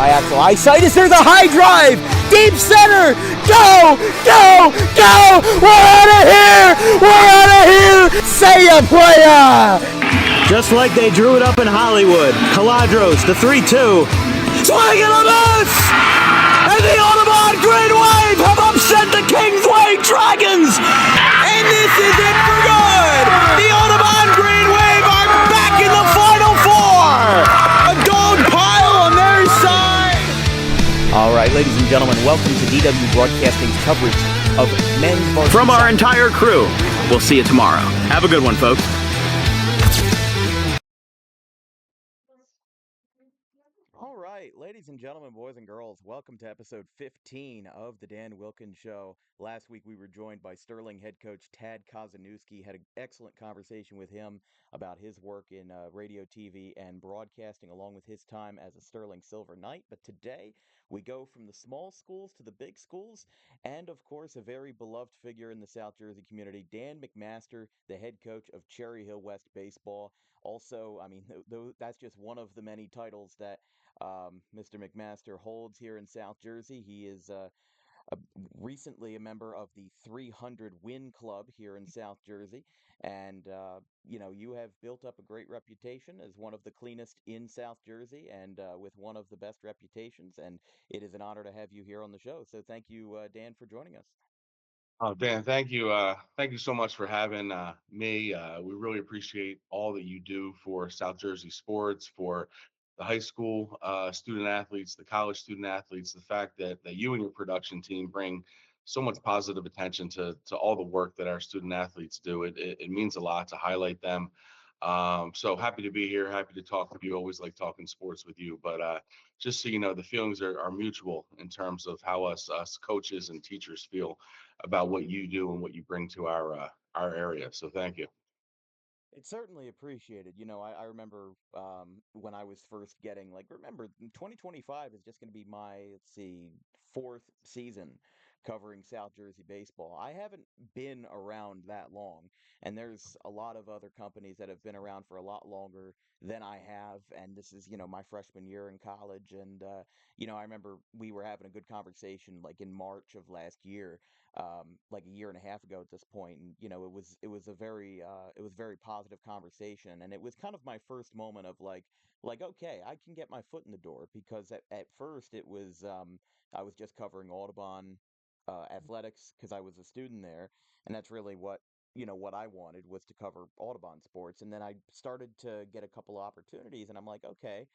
my actual eyesight. Is there the high drive? Deep center. Go, go, go. We're out of here. We're out of here. Say ya, playa. Just like they drew it up in Hollywood. Caladros, the 3-2. Swing and a miss! And the Audubon Green Wave have upset the Kingsway Dragons! And this is it for good! The Audubon Green Wave are back in the Final Four! A dog pile on their side! All right, ladies and gentlemen, welcome to DW Broadcasting's coverage of men's varsity. From our entire crew, we'll see you tomorrow. Have a good one, folks. All right, ladies and gentlemen, boys and girls, welcome to episode 15 of the Dan Wilkins Show. Last week we were joined by Sterling head coach Tad Kozanowski. Had an excellent conversation with him about his work in radio, TV, and broadcasting, along with his time as a Sterling Silver Knight. But today we go from the small schools to the big schools, and of course a very beloved figure in the South Jersey community, Dan McMaster, the head coach of Cherry Hill West Baseball. Also, I mean, that's just one of the many titles that Mr. McMaster holds here in South Jersey. He is recently a member of the 300 Win Club here in South Jersey. And, you have built up a great reputation as one of the cleanest in South Jersey and with one of the best reputations. And it is an honor to have you here on the show. So thank you, Dan, for joining us. Oh, Dan, thank you. Thank you so much for having me. We really appreciate all that you do for South Jersey sports, for the high school student athletes, the college student athletes, the fact that you and your production team bring so much positive attention to all the work that our student athletes do. It means a lot to highlight them. So happy to be here. Happy to talk with you. Always like talking sports with you. But just so you know, the feelings are mutual in terms of how us coaches and teachers feel about what you do and what you bring to our area. So thank you. It's certainly appreciated. I remember when I was first remember 2025 is just going to be my, let's see, fourth season covering South Jersey baseball. I haven't been around that long, and there's a lot of other companies that have been around for a lot longer than I have. And this is, my freshman year in college. And, I remember we were having a good conversation like in March of last year, like a year and a half ago at this point. And, it was a very positive conversation. And it was kind of my first moment of okay, I can get my foot in the door, because at first it was, I was just covering Audubon athletics because I was a student there. And that's really what I wanted, was to cover Audubon sports. And then I started to get a couple of opportunities, and I'm like, okay,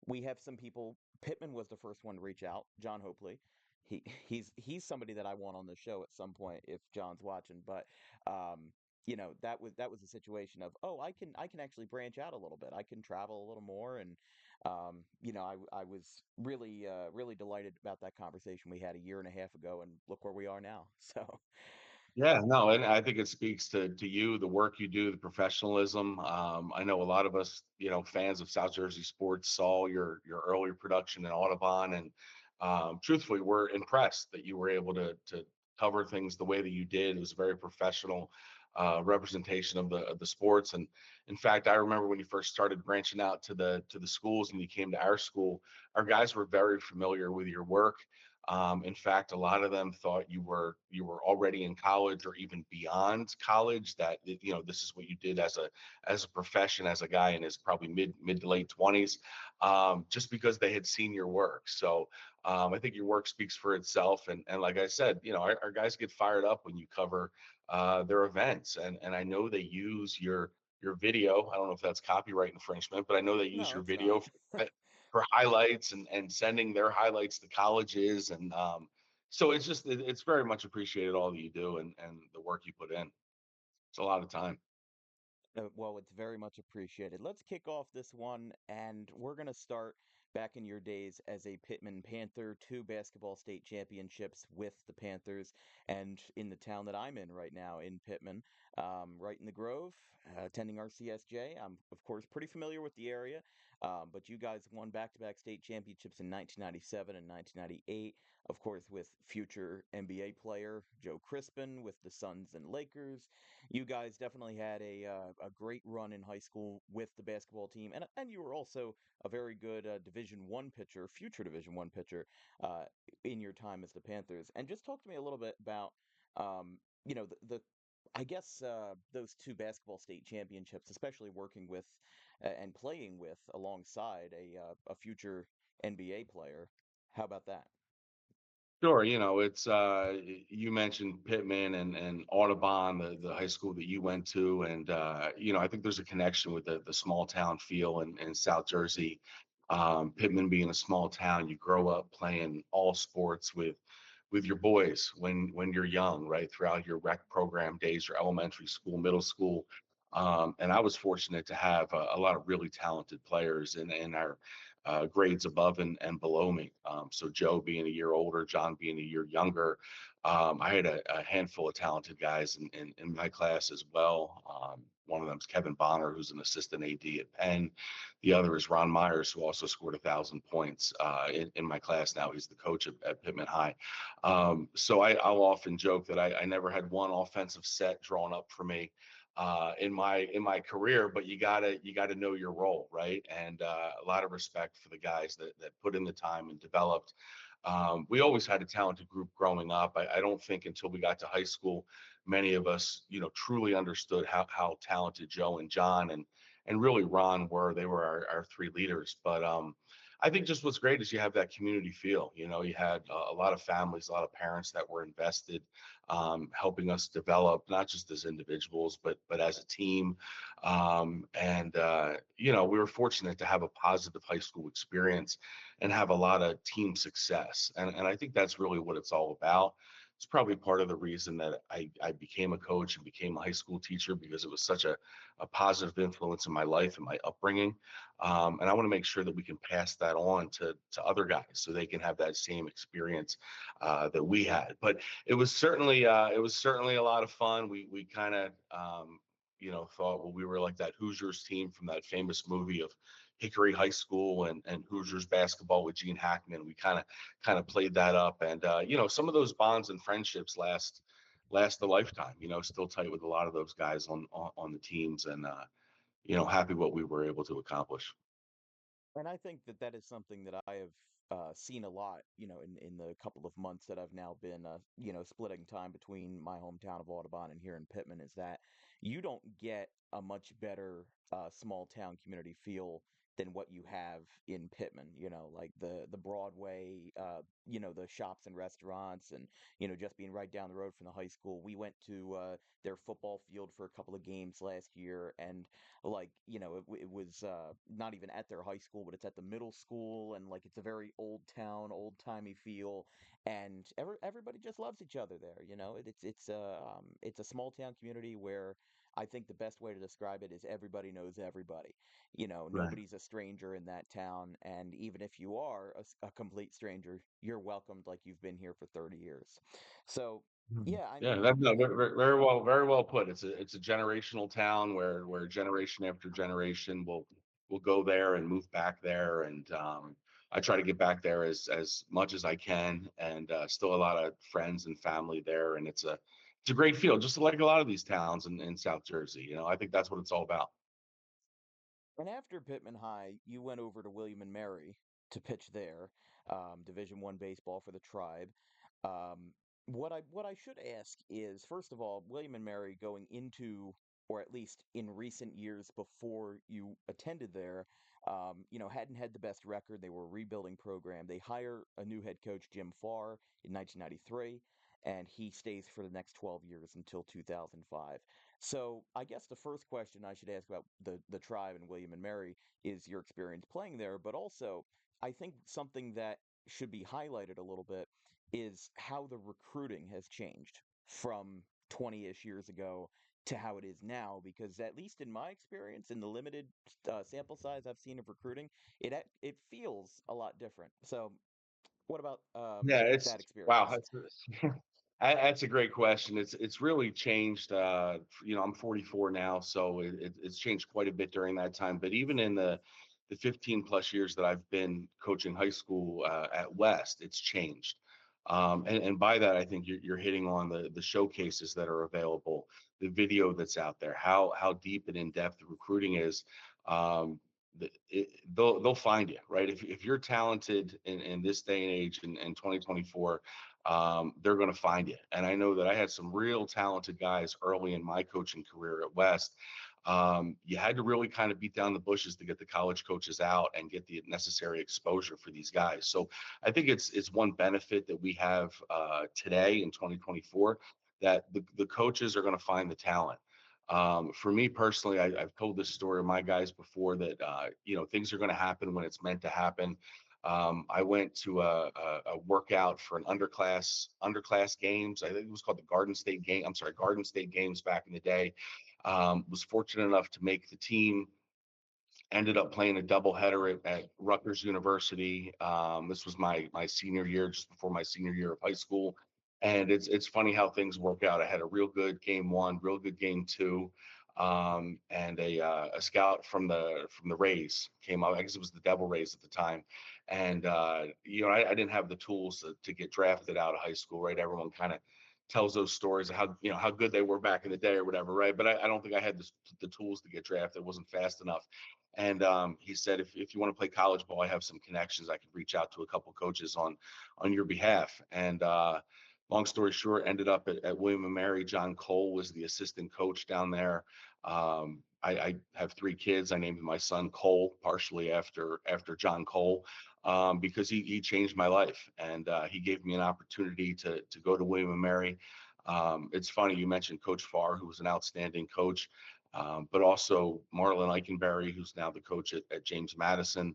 we have some people. Pitman was the first one to reach out, John Hopley. He's somebody that I want on the show at some point if John's watching. But that was a situation of, oh, I can actually branch out a little bit. I can travel a little more. And I was really delighted about that conversation we had a year and a half ago, and look where we are now. So Yeah, no, and I think it speaks to you, the work you do, the professionalism. I know a lot of us, fans of South Jersey sports saw your earlier production in Audubon, and truthfully, we're impressed that you were able to cover things the way that you did. It was a very professional representation of the sports. And in fact, I remember when you first started branching out to the schools and you came to our school, our guys were very familiar with your work. In fact, a lot of them thought you were already in college or even beyond college. That this is what you did as a profession, as a guy in his probably mid to late 20s, just because they had seen your work. So I think your work speaks for itself. And like I said, our guys get fired up when you cover their events, and I know they use your video. I don't know if that's copyright infringement, but I know they use no, your it's not. video for highlights and sending their highlights to colleges. And so it's very much appreciated, all that you do and the work you put in. It's a lot of time. Well, it's very much appreciated. Let's kick off this one, and we're going to start back in your days as a Pitman Panther, 2 basketball state championships with the Panthers, and in the town that I'm in right now, in Pitman. right in the Grove, attending our CSJ. I'm, of course, pretty familiar with the area, but you guys won back-to-back state championships in 1997 and 1998, of course, with future NBA player Joe Crispin with the Suns and Lakers. You guys definitely had a great run in high school with the basketball team, and you were also a very good Division One pitcher, future Division One pitcher, uh, in your time as the Panthers. And just talk to me a little bit about the I guess those two basketball state championships, especially working with and playing with alongside a future NBA player. How about that? Sure, it's you mentioned Pittman and Audubon, the high school that you went to, and I think there's a connection with the small town feel in South Jersey. Pittman being a small town, you grow up playing all sports with your boys when you're young, right? Throughout your rec program days, your elementary school, middle school. And I was fortunate to have a lot of really talented players in our grades above and below me. So Joe being a year older, John being a year younger. I had a handful of talented guys in my class as well. One of them is Kevin Bonner, who's an assistant AD at Penn. The other is Ron Myers, who also scored 1,000 points in my class now. He's the coach at Pittman High. So I'll often joke that I never had one offensive set drawn up for me in my career, but you gotta know your role, right? And a lot of respect for the guys that put in the time and developed. We always had a talented group growing up. I don't think until we got to high school, many of us, truly understood how talented Joe and John and really Ron were. They were our three leaders. But I think just what's great is you have that community feel. You had a lot of families, a lot of parents that were invested, helping us develop not just as individuals but as a team. And we were fortunate to have a positive high school experience and have a lot of team success. And I think that's really what it's all about. It's probably part of the reason that I became a coach and became a high school teacher, because it was such a positive influence in my life and my upbringing. And I want to make sure that we can pass that on to other guys so they can have that same experience that we had. But it was certainly a lot of fun. We kind of thought, well, we were like that Hoosiers team from that famous movie of Hickory High School and Hoosiers basketball with Gene Hackman. We kind of played that up, and some of those bonds and friendships last a lifetime. Still tight with a lot of those guys on the teams, and happy what we were able to accomplish. And I think that that is something that I have seen a lot, in the couple of months that I've now been, splitting time between my hometown of Audubon and here in Pittman, is that you don't get a much better small town community feel than what you have in Pittman. Like the Broadway, the shops and restaurants, and just being right down the road from the high school. We went to their football field for a couple of games last year, and like it was not even at their high school, but it's at the middle school, and like it's a very old town, old timey feel, and everybody just loves each other there. It's a small town community where I think the best way to describe it is everybody knows everybody. Right. Nobody's a stranger in that town, and even if you are a complete stranger, you're welcomed like you've been here for 30 years. So yeah, I Yeah, mean, that, no, very well put. It's a generational town where generation after generation will go there and move back there, and I try to get back there as much as I can, and still a lot of friends and family there, and it's a great feel, just like a lot of these towns in South Jersey. I think that's what it's all about. and after Pittman High, you went over to William and Mary to pitch there, Division One baseball for the Tribe. Um, what I should ask is, first of all, William and Mary going into, or at least in recent years before you attended there, hadn't had the best record. They were a rebuilding program. They hire a new head coach, Jim Farr, in 1993, and he stays for the next 12 years until 2005. So I guess the first question I should ask about the Tribe and William and Mary is your experience playing there, but also I think something that should be highlighted a little bit is how the recruiting has changed from 20-ish years ago to how it is now. Because at least in my experience, in the limited sample size I've seen of recruiting, it feels a lot different. So what about Yeah, that it's wow. experience? That's a great question. It's really changed. I'm 44 now, so it's changed quite a bit during that time. But even in the 15 plus years that I've been coaching high school at West, it's changed. And by that, I think you're hitting on the showcases that are available, the video that's out there, how deep and in depth the recruiting is. Um, they'll find you, right? If you're talented in this day and age in 2024, they're going to find you. And I know that I had some real talented guys early in my coaching career at West. You had to really kind of beat down the bushes to get the college coaches out and get the necessary exposure for these guys. So I think it's one benefit that we have today in 2024, that the coaches are going to find the talent. For me personally, I've told this story to my guys before that things are going to happen when it's meant to happen. I went to a workout for an underclass games. I think it was called the Garden State Game. I'm sorry, Garden State Games back in the day. Was fortunate enough to make the team. Ended up playing a doubleheader at Rutgers University. This was my senior year, just before my senior year of high school. And it's funny how things work out. I had a real good game one, real good game two, and a scout from the Rays came up. I guess it was the Devil Rays at the time, and I didn't have the tools to get drafted out of high school. Right, everyone kind of tells those stories of how good they were back in the day or whatever, right? But I don't think I had the tools to get drafted. It wasn't fast enough. And he said, if you want to play college ball, I have some connections. I could reach out to a couple coaches on your behalf. And long story short, ended up at William and Mary. John Cole was the assistant coach down there. I have three kids. I named my son Cole, partially after John Cole, because he changed my life, and he gave me an opportunity to go to William and Mary. It's funny you mentioned Coach Farr, who was an outstanding coach, but also Marlon Eikenberry, who's now the coach at James Madison,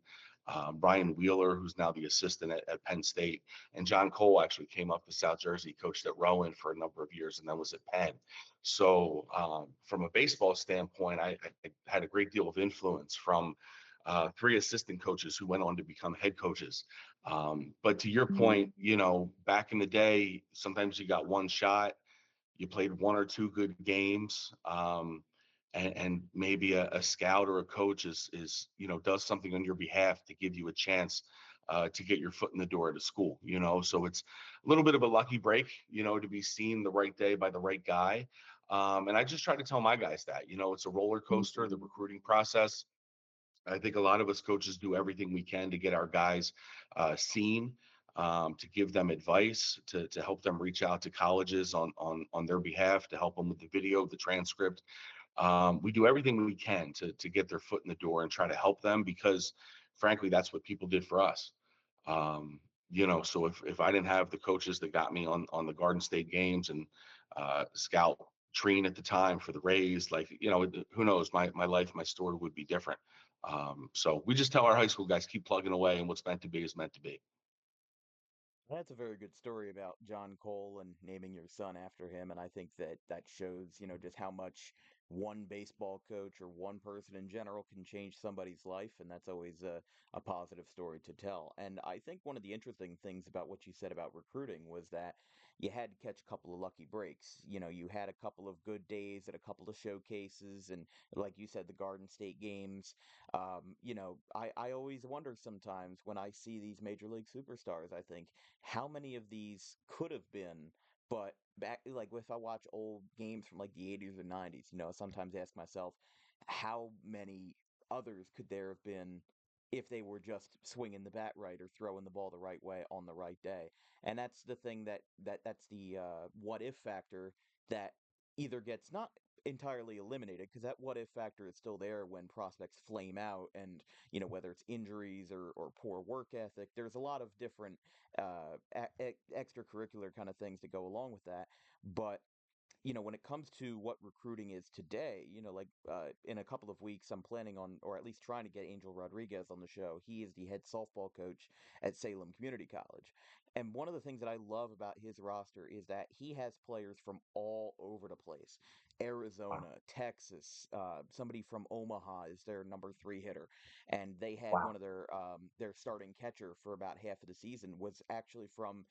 Brian Wheeler, who's now the assistant at Penn State, and John Cole actually came up to South Jersey, coached at Rowan for a number of years, and then was at Penn. So from a baseball standpoint, I had a great deal of influence from three assistant coaches who went on to become head coaches. But to your point, back in the day, sometimes you got one shot, you played one or two good games, and maybe a scout or a coach is does something on your behalf to give you a chance to get your foot in the door at a school. So it's a little bit of a lucky break, to be seen the right day by the right guy. And I just try to tell my guys that it's a roller coaster, the recruiting process. I think a lot of us coaches do everything we can to get our guys seen, to give them advice, to help them reach out to colleges on their behalf, to help them with the video, the transcript. We do everything we can to get their foot in the door and try to help them, because frankly, that's what people did for us. So if I didn't have the coaches that got me on the Garden State games, and scout Treen at the time for the Rays, like, who knows, my life, my story would be different. So we just tell our high school guys, keep plugging away, and what's meant to be is meant to be. That's a very good story about John Cole and naming your son after him. And I think that that shows, just how much one baseball coach or one person in general can change somebody's life. And that's always a positive story to tell. And I think one of the interesting things about what you said about recruiting was that you had to catch a couple of lucky breaks. You had a couple of good days at a couple of showcases. And like you said, the Garden State games. I always wonder sometimes when I see these major league superstars, I think, how many of these could have been, but back, like, if I watch old games from like the 80s or 90s, I sometimes ask myself, how many others could there have been if they were just swinging the bat right or throwing the ball the right way on the right day? And that's the thing that's the what if factor that either gets not entirely eliminated, because that what if factor is still there when prospects flame out, and whether it's injuries or poor work ethic. There's a lot of different extracurricular kind of things that go along with that. But when it comes to what recruiting is today, like in a couple of weeks, I'm planning on, or at least trying to get Angel Rodriguez on the show. He is the head softball coach at Salem Community College. And one of the things that I love about his roster is that he has players from all over the place. Arizona, Wow. Texas, somebody from Omaha is their number three hitter. And they had Wow. one of their starting catcher for about half of the season was actually from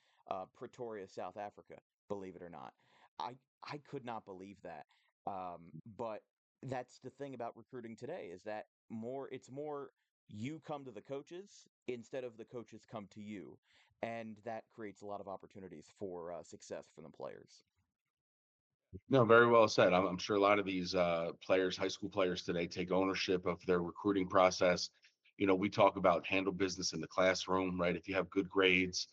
Pretoria, South Africa. believe it or not. I I could not believe that. But that's the thing about recruiting today is that it's more you come to the coaches instead of the coaches come to you, and that creates a lot of opportunities for success for the players. No, very well said. I'm sure a lot of these players, high school players today, take ownership of their recruiting process. We talk about handle business in the classroom, right? If you have good grades,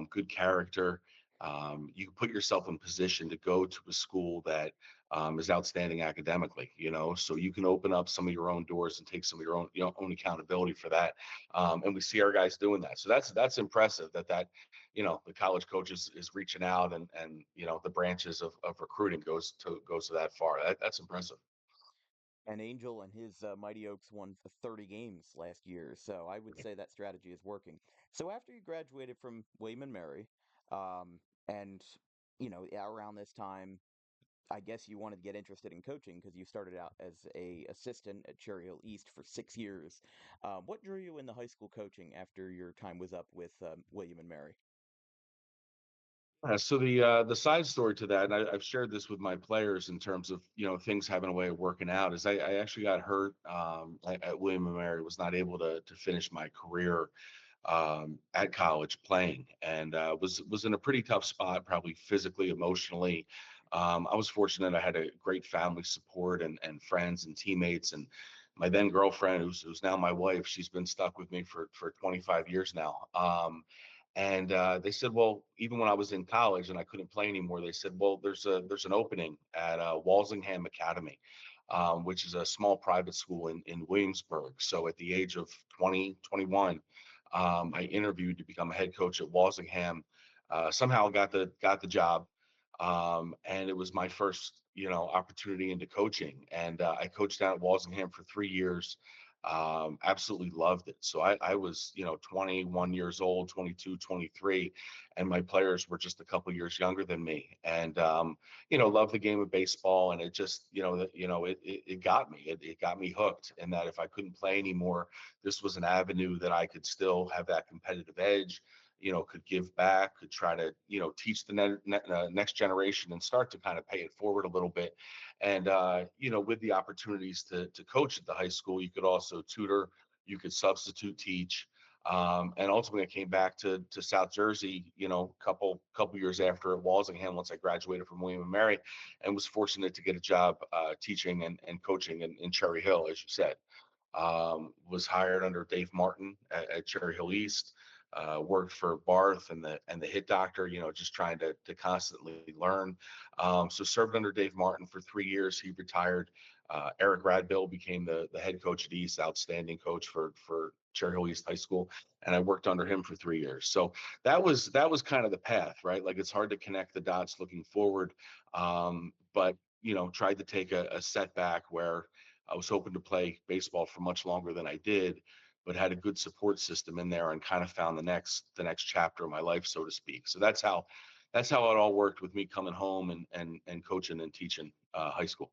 good character, you can put yourself in position to go to a school that is outstanding academically. So you can open up some of your own doors and take some of your own, own accountability for that. And we see our guys doing that. So that's impressive the college coaches is reaching out and the branches of recruiting goes to that far. That's impressive. And Angel and his Mighty Oaks won 30 games last year, so I would say that strategy is working. So after you graduated from William and Mary, um, and around this time, I guess you wanted to get interested in coaching because you started out as a assistant at Cherry Hill East for 6 years. What drew you into high school coaching after your time was up with William and Mary? So the side story to that, and I've shared this with my players in terms of things having a way of working out, is I actually got hurt at William and Mary, was not able to finish my career at college playing, and was in a pretty tough spot, probably physically, emotionally. I was fortunate; I had a great family support and friends and teammates, and my then girlfriend, who's now my wife, she's been stuck with me for 25 years now. And they said, well, even when I was in college and I couldn't play anymore, they said, well, there's an opening at Walsingham Academy, which is a small private school in Williamsburg. So at the age of 20, 21, I interviewed to become a head coach at Walsingham. Somehow got the job, and it was my first opportunity into coaching. And I coached down at Walsingham for 3 years. Absolutely loved it. So I was 21 years old, 22, 23, and my players were just a couple years younger than me. And loved the game of baseball, and it just it got me. It got me hooked. And that if I couldn't play anymore, this was an avenue that I could still have that competitive edge, could give back, could try to, teach the next generation and start to kind of pay it forward a little bit. And, with the opportunities to coach at the high school, you could also tutor, you could substitute teach. And ultimately, I came back to South Jersey, couple years after at Walsingham once I graduated from William and Mary, and was fortunate to get a job teaching and coaching in Cherry Hill, as you said. Was hired under Dave Martin at Cherry Hill East. Worked for Barth and the Hit Doctor, just trying to constantly learn. So served under Dave Martin for 3 years. He retired. Eric Radbill became the head coach at East, outstanding coach for Cherry Hill East High School, and I worked under him for 3 years. So that was kind of the path, right? Like it's hard to connect the dots looking forward, but tried to take a setback where I was hoping to play baseball for much longer than I did, but had a good support system in there and kind of found the next chapter of my life, so to speak. So that's how it all worked with me coming home and coaching and teaching high school.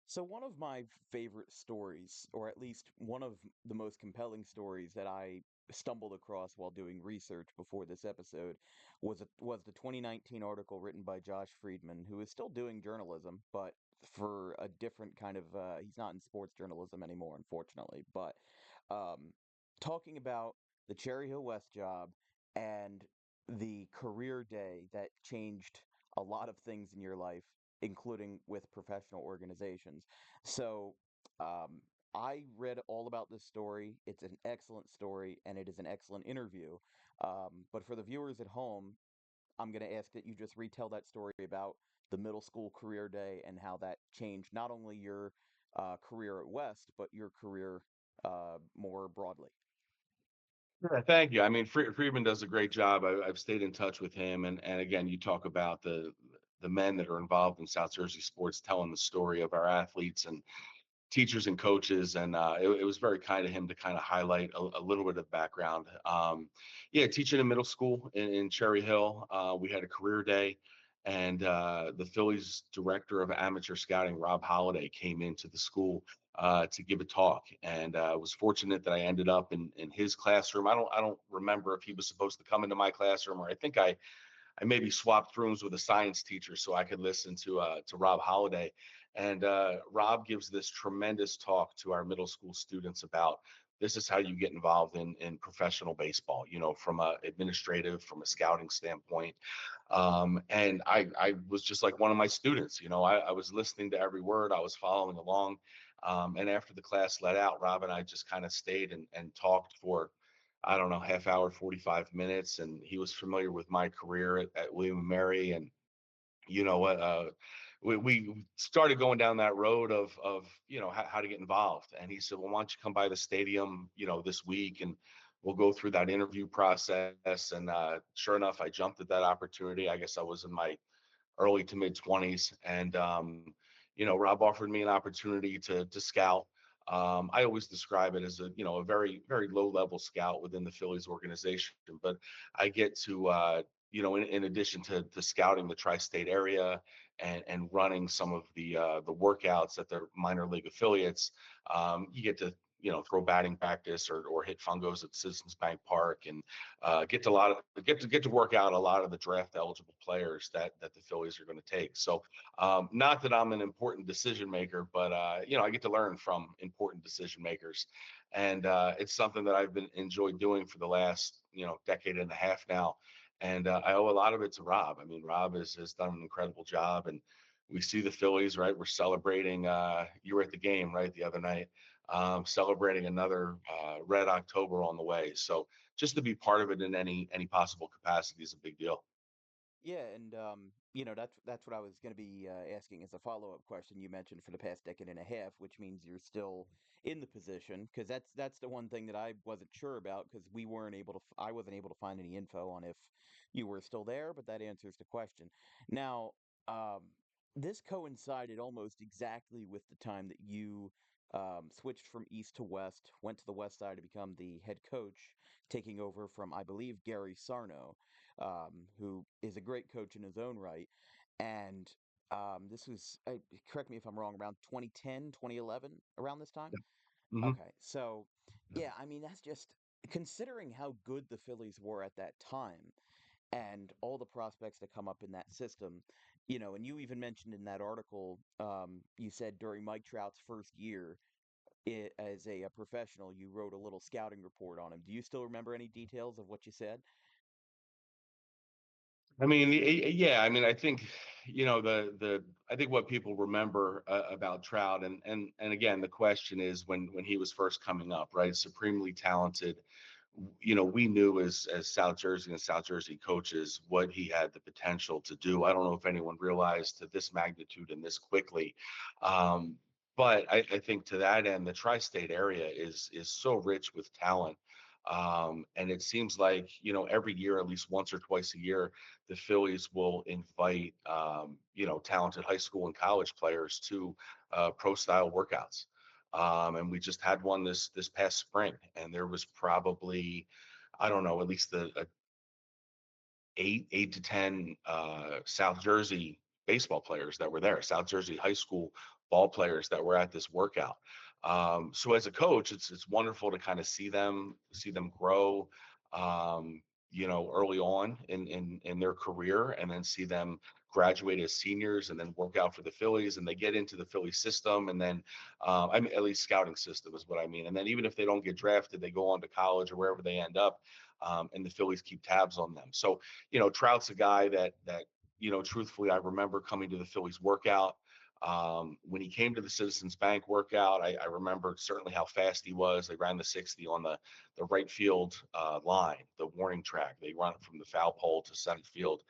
So one of my favorite stories, or at least one of the most compelling stories that I stumbled across while doing research before this episode, was the 2019 article written by Josh Friedman, who is still doing journalism, but for a different kind of he's not in sports journalism anymore, unfortunately, but um, talking about the Cherry Hill West job and the career day that changed a lot of things in your life, including with professional organizations. So, um, I read all about this story. It's an excellent story and it is an excellent interview. But for the viewers at home, I'm going to ask that you just retell that story about the middle school career day and how that changed not only your career at West, but your career more broadly. Yeah, thank you. I mean, Friedman does a great job. I've stayed in touch with him, and again, you talk about the men that are involved in South Jersey sports, telling the story of our athletes and teachers and coaches, and it was very kind of him to kind of highlight a little bit of background. Yeah, teaching in middle school in Cherry Hill, we had a career day, and the Phillies director of amateur scouting, Rob Holliday, came into the school to give a talk, and was fortunate that I ended up in his classroom. I don't remember if he was supposed to come into my classroom, or I think I maybe swapped rooms with a science teacher so I could listen to Rob Holliday. And Rob gives this tremendous talk to our middle school students about this is how you get involved in professional baseball, from a administrative, from a scouting standpoint. And I was just like one of my students, I was listening to every word, I was following along. And after the class let out, Rob and I just kind of stayed and talked for, I don't know, half hour, 45 minutes. And he was familiar with my career at William and Mary. And you know what, we started going down that road of how to get involved. And he said, well, why don't you come by the stadium this week, and we'll go through that interview process. And sure enough, I jumped at that opportunity. I guess I was in my early to mid 20s. And Rob offered me an opportunity to scout. I always describe it as a very, very low level scout within the Phillies organization, but I get to in addition to scouting the tri-state area and running some of the workouts at their minor league affiliates, you get to throw batting practice or hit fungos at Citizens Bank Park, and get to work out a lot of the draft eligible players that the Phillies are going to take. So not that I'm an important decision maker, but I get to learn from important decision makers, and it's something that I've been enjoyed doing for the last decade and a half now. And I owe a lot of it to Rob. I mean, Rob has done an incredible job, and we see the Phillies, right? We're celebrating. You were at the game, right, the other night, celebrating another Red October on the way. So just to be part of it in any possible capacity is a big deal. Yeah, and that's what I was going to be asking as a follow-up question. You mentioned for the past decade and a half, which means you're still in the position, because that's the one thing that I wasn't sure about, because we weren't able to I wasn't able to find any info on if you were still there, but that answers the question. Now, um, this coincided almost exactly with the time that you switched from east to west, went to the west side to become the head coach, taking over from, I believe, Gary Sarno, who is a great coach in his own right. And this was, correct me if I'm wrong, around 2010, 2011, around this time? Hmm. Okay, so yeah, I mean, that's just considering how good the Phillies were at that time and all the prospects that come up in that system. And you even mentioned in that article, you said during Mike Trout's first year, as a professional, you wrote a little scouting report on him. Do you still remember any details of what you said? I mean, yeah. I mean, I think I think what people remember about Trout, and again, the question is when he was first coming up, right? Supremely talented. We knew as South Jersey and South Jersey coaches what he had the potential to do. I don't know if anyone realized to this magnitude and this quickly. Um, but I think to that end, the tri-state area is so rich with talent. And it seems like, every year, at least once or twice a year, the Phillies will invite, talented high school and college players to pro style workouts. And we just had one this past spring, and there was probably, I don't know, at least a eight to ten South Jersey baseball players that were there, South Jersey high school ball players that were at this workout. So as a coach, it's wonderful to kind of see them grow, um, early on in their career, and then see them graduate as seniors and then work out for the Phillies, and they get into the Philly system, and then I mean, at least scouting system is what I mean. And then even if they don't get drafted, they go on to college or wherever they end up, and the Phillies keep tabs on them. So Trout's a guy that truthfully, I remember coming to the Phillies workout. When he came to the Citizens Bank workout, I remember certainly how fast he was. They ran the 60 on the right field line, the warning track. They run it from the foul pole to center field.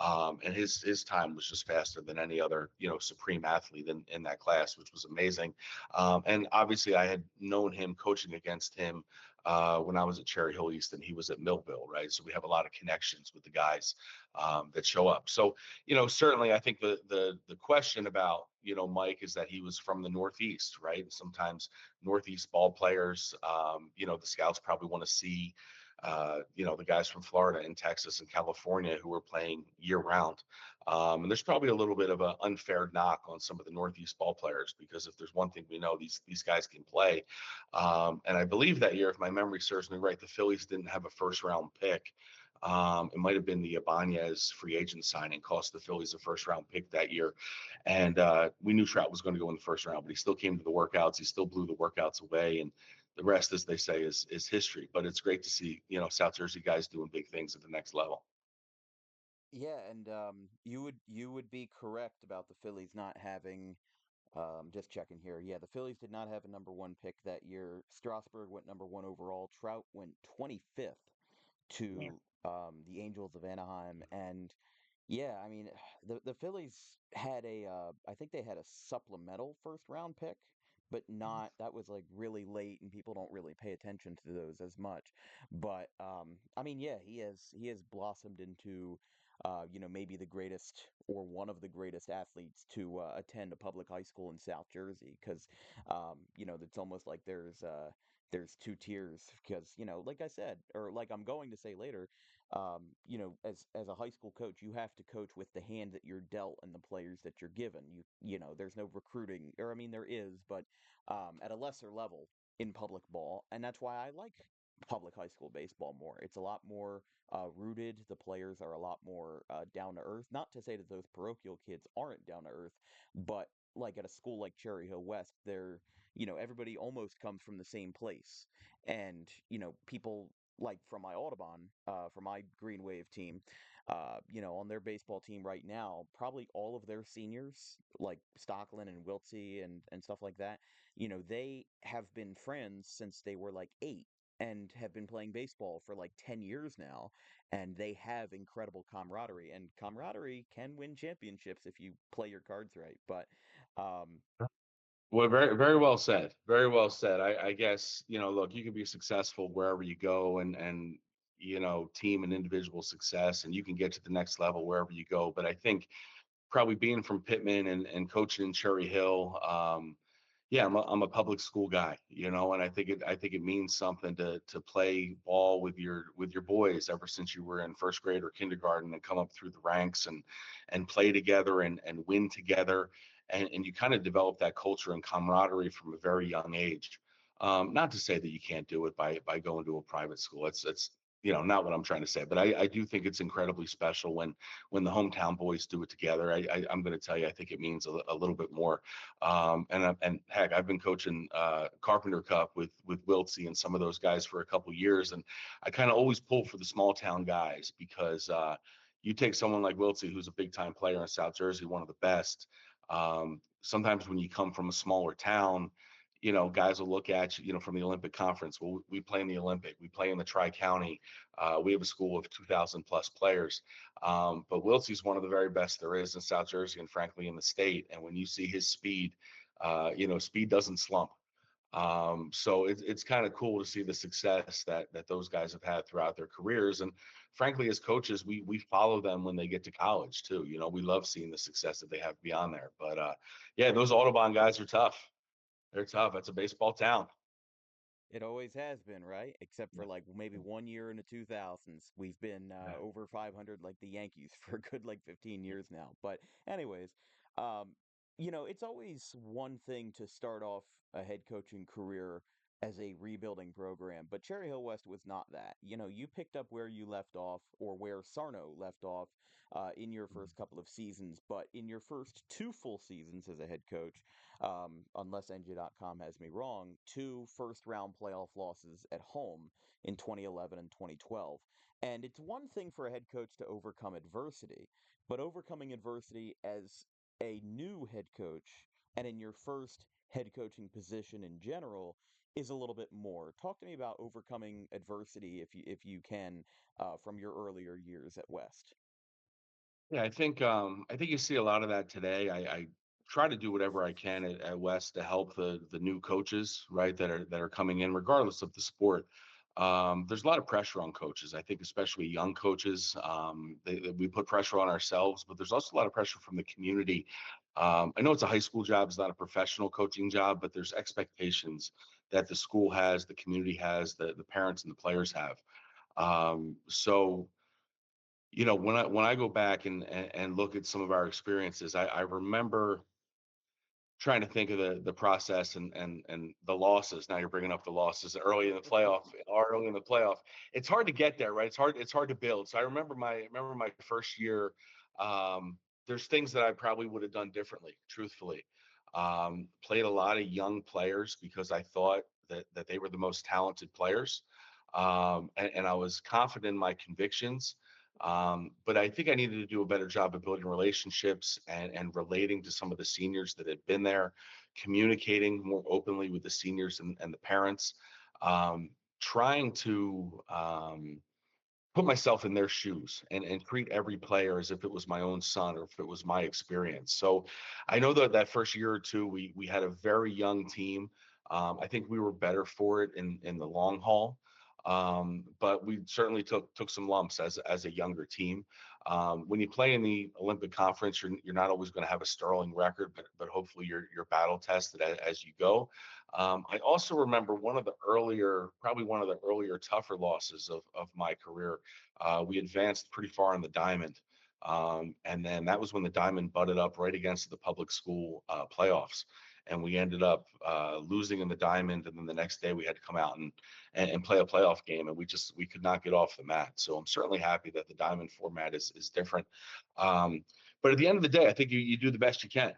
And his time was just faster than any other, supreme athlete in that class, which was amazing. And obviously I had known him coaching against him when I was at Cherry Hill East and he was at Millville, right? So we have a lot of connections with the guys that show up. So, certainly I think the question about, Mike, is that he was from the Northeast, right? Sometimes Northeast ball players, the scouts probably want to see, the guys from Florida and Texas and California who were playing year round. And there's probably a little bit of an unfair knock on some of the Northeast ball players, because if there's one thing we know, these guys can play. And I believe that year, if my memory serves me right, the Phillies didn't have a first round pick. It might have been the Ibanez free agent signing cost the Phillies a first round pick that year. And we knew Trout was going to go in the first round, but he still came to the workouts. He still blew the workouts away. And the rest, as they say, is history. But it's great to see, South Jersey guys doing big things at the next level. Yeah, and you would be correct about the Phillies not having. Just checking here. Yeah, the Phillies did not have a number one pick that year. Strasburg went number one overall. Trout went 25th Yeah. to the Angels of Anaheim, and yeah, I mean, the Phillies had I think they had a supplemental first round pick, but not that was like really late, and people don't really pay attention to those as much. But I mean, yeah, he has blossomed into, maybe the greatest or one of the greatest athletes to attend a public high school in South Jersey, because it's almost like there's two tiers, because like I said, or like I'm going to say later, as a high school coach, you have to coach with the hand that you're dealt and the players that you're given. There's no recruiting, or I mean, there is, but at a lesser level in public ball, and that's why I like public high school baseball more. It's a lot more rooted. The players are a lot more down to earth. Not to say that those parochial kids aren't down to earth, but like at a school like Cherry Hill West, everybody almost comes from the same place, and people like from my Audubon, from my Green Wave team, on their baseball team right now, probably all of their seniors, like Stockland and Wiltsey and stuff like that, they have been friends since they were like 8 and have been playing baseball for like 10 years now, and they have incredible camaraderie, and camaraderie can win championships if you play your cards right. But um Well, very, very well said. Very well said. I guess, look, you can be successful wherever you go and, team and individual success, and you can get to the next level wherever you go. But I think probably being from Pitman and coaching in Cherry Hill, yeah, I'm a public school guy, and I think it means something to play ball with your boys ever since you were in first grade or kindergarten and come up through the ranks and play together and win together, and you kind of develop that culture and camaraderie from a very young age. Not to say that you can't do it by going to a private school. It's not what I'm trying to say, but I do think it's incredibly special when the hometown boys do it together. I'm going to tell you, I think it means a little bit more. And heck, I've been coaching Carpenter Cup with Wiltsey and some of those guys for a couple years, and I kind of always pull for the small town guys because you take someone like Wiltsey, who's a big time player in South Jersey, one of the best. Sometimes when you come from a smaller town, guys will look at you, from the Olympic Conference. Well, we play in the Olympic, we play in the Tri County. We have a school of 2,000 plus players. But Wiltsey's one of the very best there is in South Jersey and frankly in the state. And when you see his speed, speed doesn't slump. So it's kind of cool to see the success that those guys have had throughout their careers. And frankly, as coaches, we follow them when they get to college too. We love seeing the success that they have beyond there. But yeah, those Audubon guys are tough. They're tough. It's a baseball town. It always has been, right? Except Yeah. for like maybe 1 year in the 2000s. We've been Yeah. over 500 like the Yankees for a good like 15 years now. But anyways, um, it's always one thing to start off a head coaching career as a rebuilding program, but Cherry Hill West was not that. You picked up where you left off, or where Sarno left off, in your first couple of seasons, but in your first two full seasons as a head coach, unless NJ.com has me wrong, two first round playoff losses at home in 2011 and 2012. And it's one thing for a head coach to overcome adversity, but overcoming adversity as a new head coach and in your first head coaching position in general is a little bit more. Talk to me about overcoming adversity, if you can, from your earlier years at West. Yeah, I think you see a lot of that today. I try to do whatever I can at West to help the new coaches, right, that are coming in, regardless of the sport. There's a lot of pressure on coaches. I think especially young coaches. We put pressure on ourselves, but there's also a lot of pressure from the community. I know it's a high school job, it's not a professional coaching job, but there's expectations that the school has, the community has, the parents and the players have. So when I go back and look at some of our experiences, I remember trying to think of the process and the losses. Now you're bringing up the losses early in the playoff. It's hard to get there, right? It's hard to build. So I remember my first year. Um, there's things that I probably would have done differently, truthfully. Played a lot of young players because I thought that they were the most talented players. And I was confident in my convictions. But I think I needed to do a better job of building relationships and relating to some of the seniors that had been there, communicating more openly with the seniors and the parents, um, trying to put myself in their shoes and treat every player as if it was my own son or if it was my experience. So I know that that first year or two, we had a very young team. I think we were better for it in the long haul. But we certainly took some lumps as a younger team. When you play in the Olympic Conference, you're not always going to have a sterling record, but hopefully you're battle tested as you go. I also remember probably one of the earlier tougher losses of my career. We advanced pretty far in the diamond. And then that was when the diamond butted up right against the public school playoffs. And we ended up losing in the diamond. And then the next day we had to come out and play a playoff game. And we could not get off the mat. So I'm certainly happy that the diamond format is different. Um, but at the end of the day, I think you do the best you can.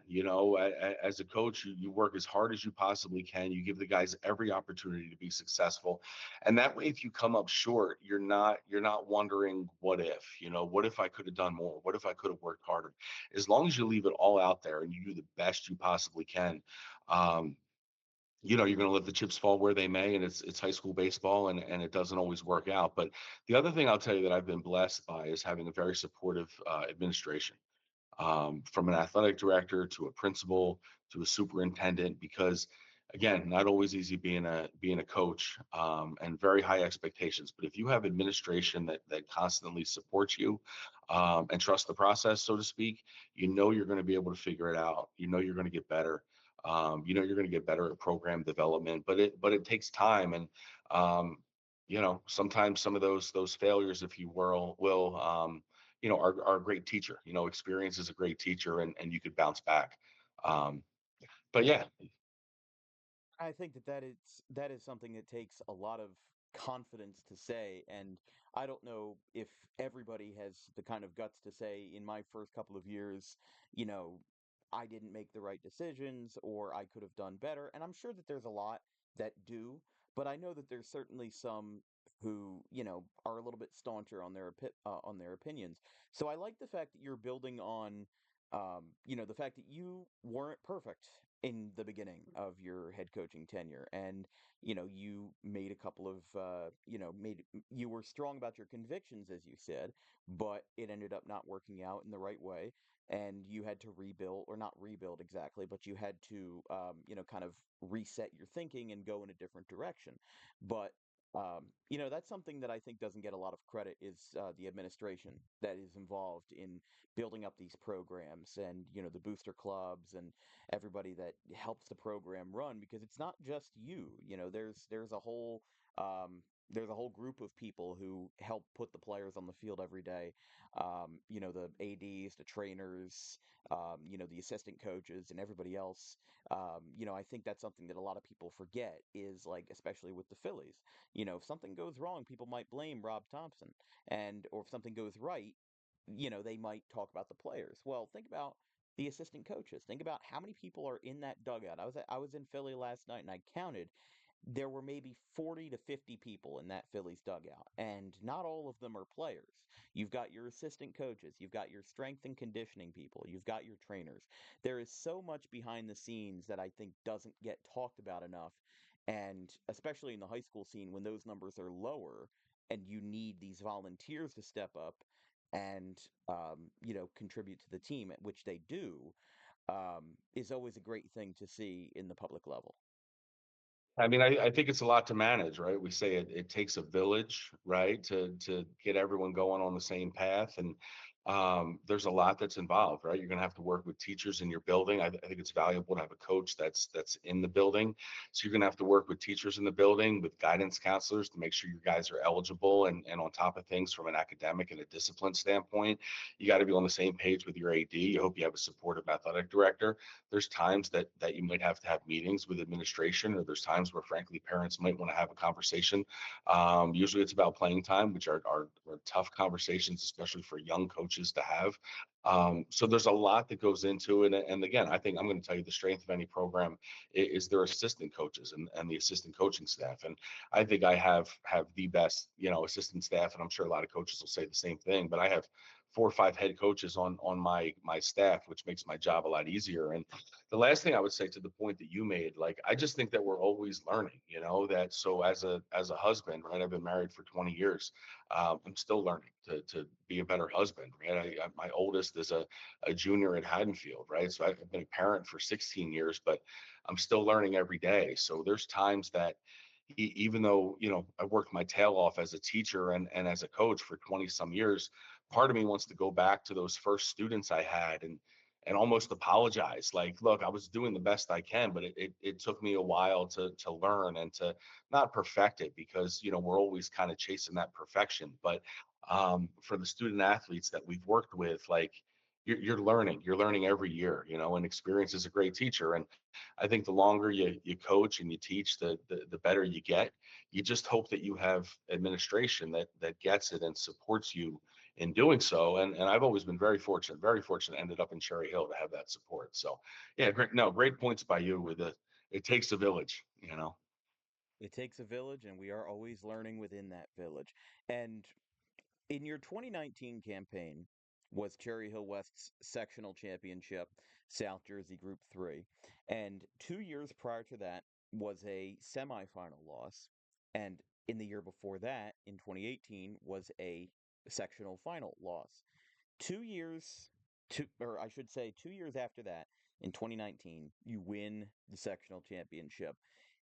As a coach, you work as hard as you possibly can. You give the guys every opportunity to be successful, and that way, if you come up short, you're not wondering what if I could have done more, what if I could have worked harder. As long as you leave it all out there and you do the best you possibly can, um, you're going to let the chips fall where they may, and it's high school baseball, and it doesn't always work out. But the other thing I'll tell you that I've been blessed by is having a very supportive administration, from an athletic director to a principal to a superintendent, because again, not always easy being a coach, and very high expectations. But if you have administration that constantly supports you, and trust the process, so to speak, you're going to be able to figure it out. You're going to get better. You're going to get better at program development, but it takes time. And sometimes some of those failures, if you will are a great teacher. Experience is a great teacher, and you could bounce back. Um, but yeah, I think that is something that takes a lot of confidence to say, and I don't know if everybody has the kind of guts to say in my first couple of years, you know, I didn't make the right decisions or I could have done better. And I'm sure that there's a lot that do, but I know that there's certainly some who, are a little bit stauncher on on their opinions. So I like the fact that you're building on the fact that you weren't perfect in the beginning of your head coaching tenure, and you made a couple of you were strong about your convictions, as you said, but it ended up not working out in the right way, and you had to rebuild, or not rebuild exactly, but you had to kind of reset your thinking and go in a different direction. But that's something that I think doesn't get a lot of credit, is the administration that is involved in building up these programs, and the booster clubs and everybody that helps the program run, because it's not just you. There's a whole group of people who help put the players on the field every day. The ADs, the trainers, the assistant coaches, and everybody else. I think that's something that a lot of people forget, is like, especially with the Phillies. If something goes wrong, people might blame Rob Thompson, or if something goes right, they might talk about the players. Well, think about the assistant coaches. Think about how many people are in that dugout. I was in Philly last night, and I counted. There were maybe 40 to 50 people in that Phillies dugout, and not all of them are players. You've got your assistant coaches, you've got your strength and conditioning people, you've got your trainers. There is so much behind the scenes that I think doesn't get talked about enough. And especially in the high school scene, when those numbers are lower and you need these volunteers to step up and contribute to the team, which they do, is always a great thing to see in the public level. I mean, I think it's a lot to manage, right? We say it takes a village, right, to get everyone going on the same path. And there's a lot that's involved, right? You're going to have to work with teachers in your building. I think it's valuable to have a coach that's in the building. So you're going to have to work with teachers in the building, with guidance counselors to make sure you guys are eligible and on top of things from an academic and a discipline standpoint. You got to be on the same page with your AD. You hope you have a supportive athletic director. There's times that you might have to have meetings with administration, or there's times where, frankly, parents might want to have a conversation. Usually it's about playing time, which are tough conversations, especially for young coaches to have. So there's a lot that goes into it. And again, I think I'm going to tell you the strength of any program is their assistant coaches and the assistant coaching staff. And I think I have the best, assistant staff, and I'm sure a lot of coaches will say the same thing, but I have 4 or 5 head coaches on my staff, which makes my job a lot easier. And the last thing I would say, to the point that you made, like, I just think that we're always learning, that so as a husband, right? I've been married for 20 years. I'm still learning to be a better husband, right? My oldest is a junior at Haddonfield, right? So I've been a parent for 16 years, but I'm still learning every day. So there's times that even though, I worked my tail off as a teacher and as a coach for 20 some years, part of me wants to go back to those first students I had and almost apologize. Like, look, I was doing the best I can, but it took me a while to learn and to not perfect it, because, we're always kind of chasing that perfection. But for the student athletes that we've worked with, like, you're learning every year, and experience is a great teacher. And I think the longer you coach and you teach, the better you get. You just hope that you have administration that gets it and supports you in doing so. And I've always been very fortunate, ended up in Cherry Hill to have that support. So yeah, great. No, great points by you with it takes a village. It takes a village, and we are always learning within that village. And in your 2019 campaign was Cherry Hill West's sectional championship, South Jersey Group 3. And 2 years prior to that was a semifinal loss. And in the year before that, in 2018, was a sectional final loss. 2 years, or I should say, 2 years after that, in 2019, you win the sectional championship.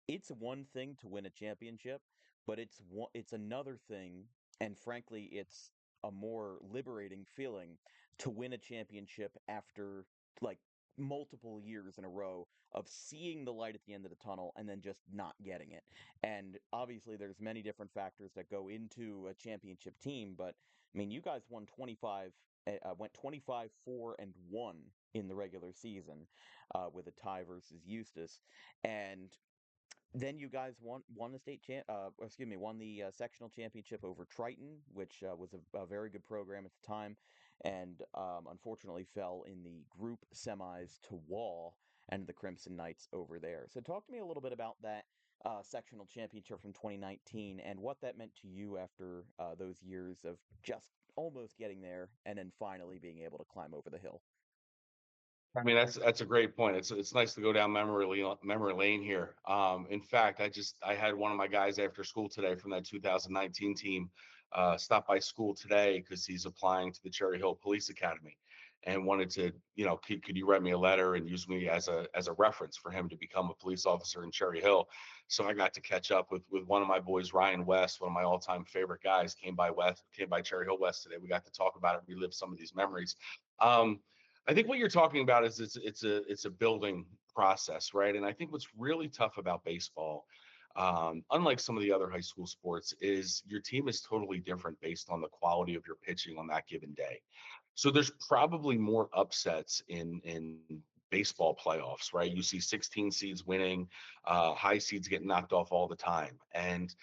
It's one thing to win a championship, but it's another thing, and frankly, it's a more liberating feeling to win a championship after like multiple years in a row of seeing the light at the end of the tunnel and then just not getting it. And obviously there's many different factors that go into a championship team, but I mean, you guys went 25 4 and 1 in the regular season, with a tie versus Eustis. And then you guys won the won the sectional championship over Triton, which was a very good program at the time, and unfortunately fell in the group semis to Wall and the Crimson Knights over there. So talk to me a little bit about that sectional championship from 2019 and what that meant to you after those years of just almost getting there and then finally being able to climb over the hill. I mean, that's a great point. It's nice to go down memory lane here. In fact, I had one of my guys after school today from that 2019 team stop by school today because he's applying to the Cherry Hill Police Academy, and wanted to, could you write me a letter and use me as a reference for him to become a police officer in Cherry Hill. So I got to catch up with one of my boys, Ryan West, one of my all-time favorite guys, came by Cherry Hill West today. We got to talk about it, relive some of these memories. Um, I think what you're talking about is it's a building process, right? And I think what's really tough about baseball, unlike some of the other high school sports, is your team is totally different based on the quality of your pitching on that given day. So there's probably more upsets in baseball playoffs, right? You see 16 seeds winning, high seeds getting knocked off all the time. And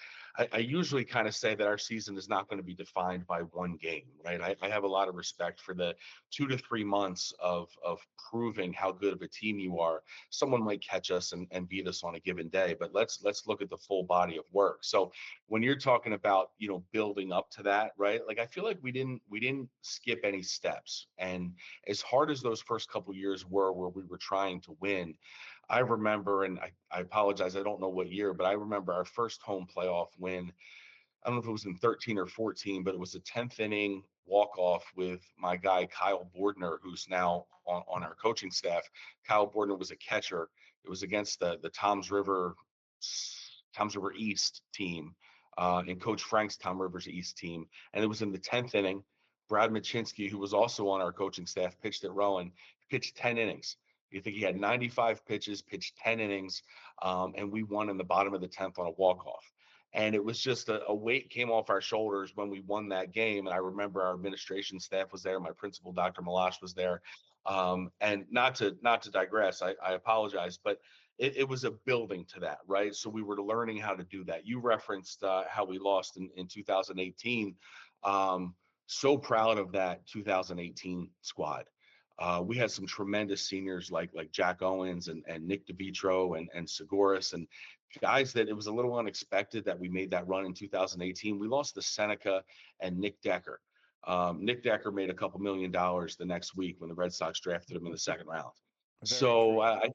I usually kind of say that our season is not going to be defined by one game, right? I have a lot of respect for the 2 to 3 months of proving how good of a team you are. Someone might catch us and beat us on a given day, but let's look at the full body of work. So when you're talking about, building up to that, right? Like, I feel like we didn't skip any steps. And as hard as those first couple years were, where we were trying to win, I remember, and I apologize, I don't know what year, but I remember our first home playoff win. I don't know if it was in 13 or 14, but it was a 10th inning walk off with my guy Kyle Bordner, who's now on our coaching staff. Kyle Bordner was a catcher. It was against the Toms River East team, and Coach Frank's Tom Rivers East team, and it was in the 10th inning. Brad Machinsky, who was also on our coaching staff, pitched at Rowan, pitched 10 innings. You think he had 95 pitches, pitched 10 innings, and we won in the bottom of the 10th on a walk-off. And it was just a weight came off our shoulders when we won that game. And I remember our administration staff was there. My principal, Dr. Malash, was there. And not to digress, I apologize, but it was a building to that, right? So we were learning how to do that. You referenced how we lost in 2018. So proud of that 2018 squad. We had some tremendous seniors like Jack Owens and Nick DeVitro and Seguris and guys that it was a little unexpected that we made that run in 2018. We lost to Seneca and Nick Decker. Nick Decker made a couple $1 million the next week when the Red Sox drafted him in the second round. Very So true. I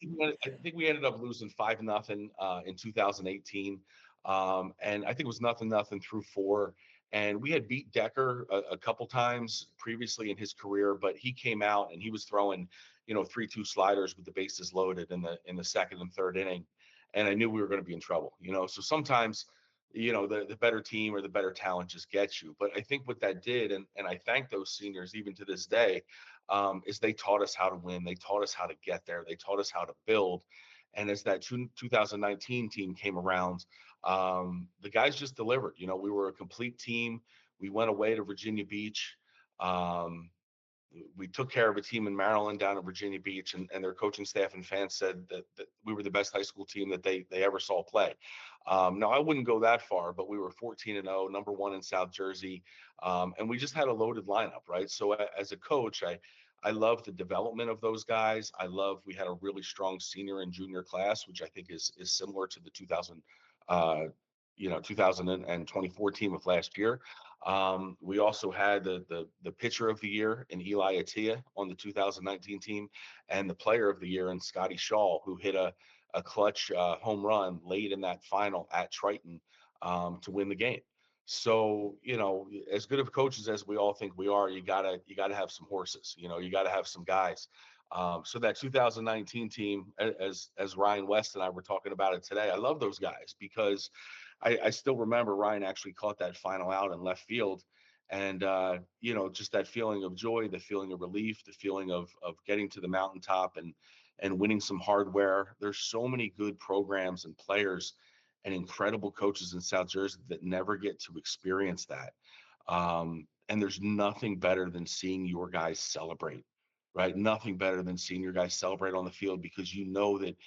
think we ended up losing 5-0 in 2018, and I think it was nothing through four. And we had beat Decker a couple times previously in his career, but he came out and he was throwing, 3-2 sliders with the bases loaded in the second and third inning, and I knew we were going to be in trouble. So sometimes, the better team or the better talent just gets you. But I think what that did, and I thank those seniors even to this day, is they taught us how to win. They taught us how to get there. They taught us how to build. And as that 2019 team came around, the guys just delivered. We were a complete team. We went away to Virginia Beach. Um, we took care of a team in Maryland down in Virginia Beach, and their coaching staff and fans said that we were the best high school team that they ever saw play. Now, I wouldn't go that far, but we were 14-0, number one in South Jersey, and we just had a loaded lineup, right? So as a coach, I love the development of those guys. We had a really strong senior and junior class, which I think is similar to the 2024 team of last year. We also had the pitcher of the year in Eli Attia on the 2019 team, and the player of the year in Scotty Shaw, who hit a clutch home run late in that final at Triton to win the game. So, as good of coaches as we all think we are, you gotta have some horses. You gotta have some guys. So that 2019 team, as Ryan West and I were talking about it today, I love those guys because I still remember Ryan actually caught that final out in left field. And, just that feeling of joy, the feeling of relief, the feeling of getting to the mountaintop and winning some hardware. There's so many good programs and players and incredible coaches in South Jersey that never get to experience that. And there's nothing better than seeing your guys celebrate, right? Nothing better than seeing your guys celebrate on the field because you know that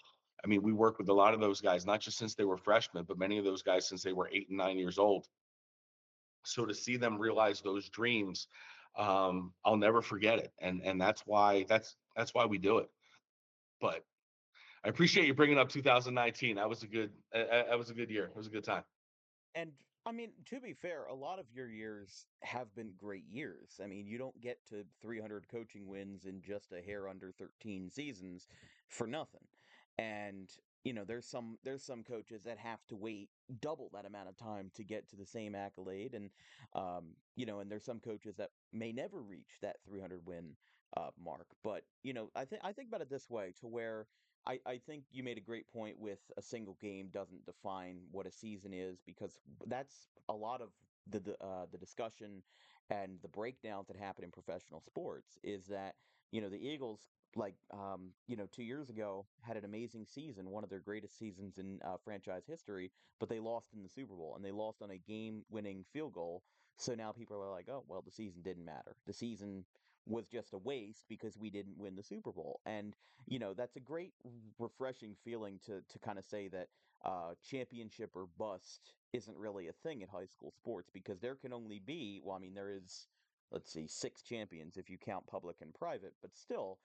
I mean, we work with a lot of those guys, not just since they were freshmen, but many of those guys since they were 8 and 9 years old. So to see them realize those dreams, I'll never forget it, and that's why we do it. But I appreciate you bringing up 2019. That was a good year. It was a good time. And I mean, to be fair, a lot of your years have been great years. I mean, you don't get to 300 coaching wins in just a hair under 13 seasons for nothing. And there's some coaches that have to wait double that amount of time to get to the same accolade, and and there's some coaches that may never reach that 300 win mark. But I think about it this way, to where I think you made a great point with a single game doesn't define what a season is, because that's a lot of the discussion and the breakdowns that happen in professional sports. Is that the Eagles, like 2 years ago, had an amazing season, one of their greatest seasons in franchise history, but they lost in the Super Bowl, and they lost on a game-winning field goal. So now people are like, oh well, the season didn't matter. The season was just a waste because we didn't win the Super Bowl. And that's a great refreshing feeling to kind of say that championship or bust isn't really a thing in high school sports, because there can only be, well, I mean, there is, let's see, six champions if you count public and private, but still,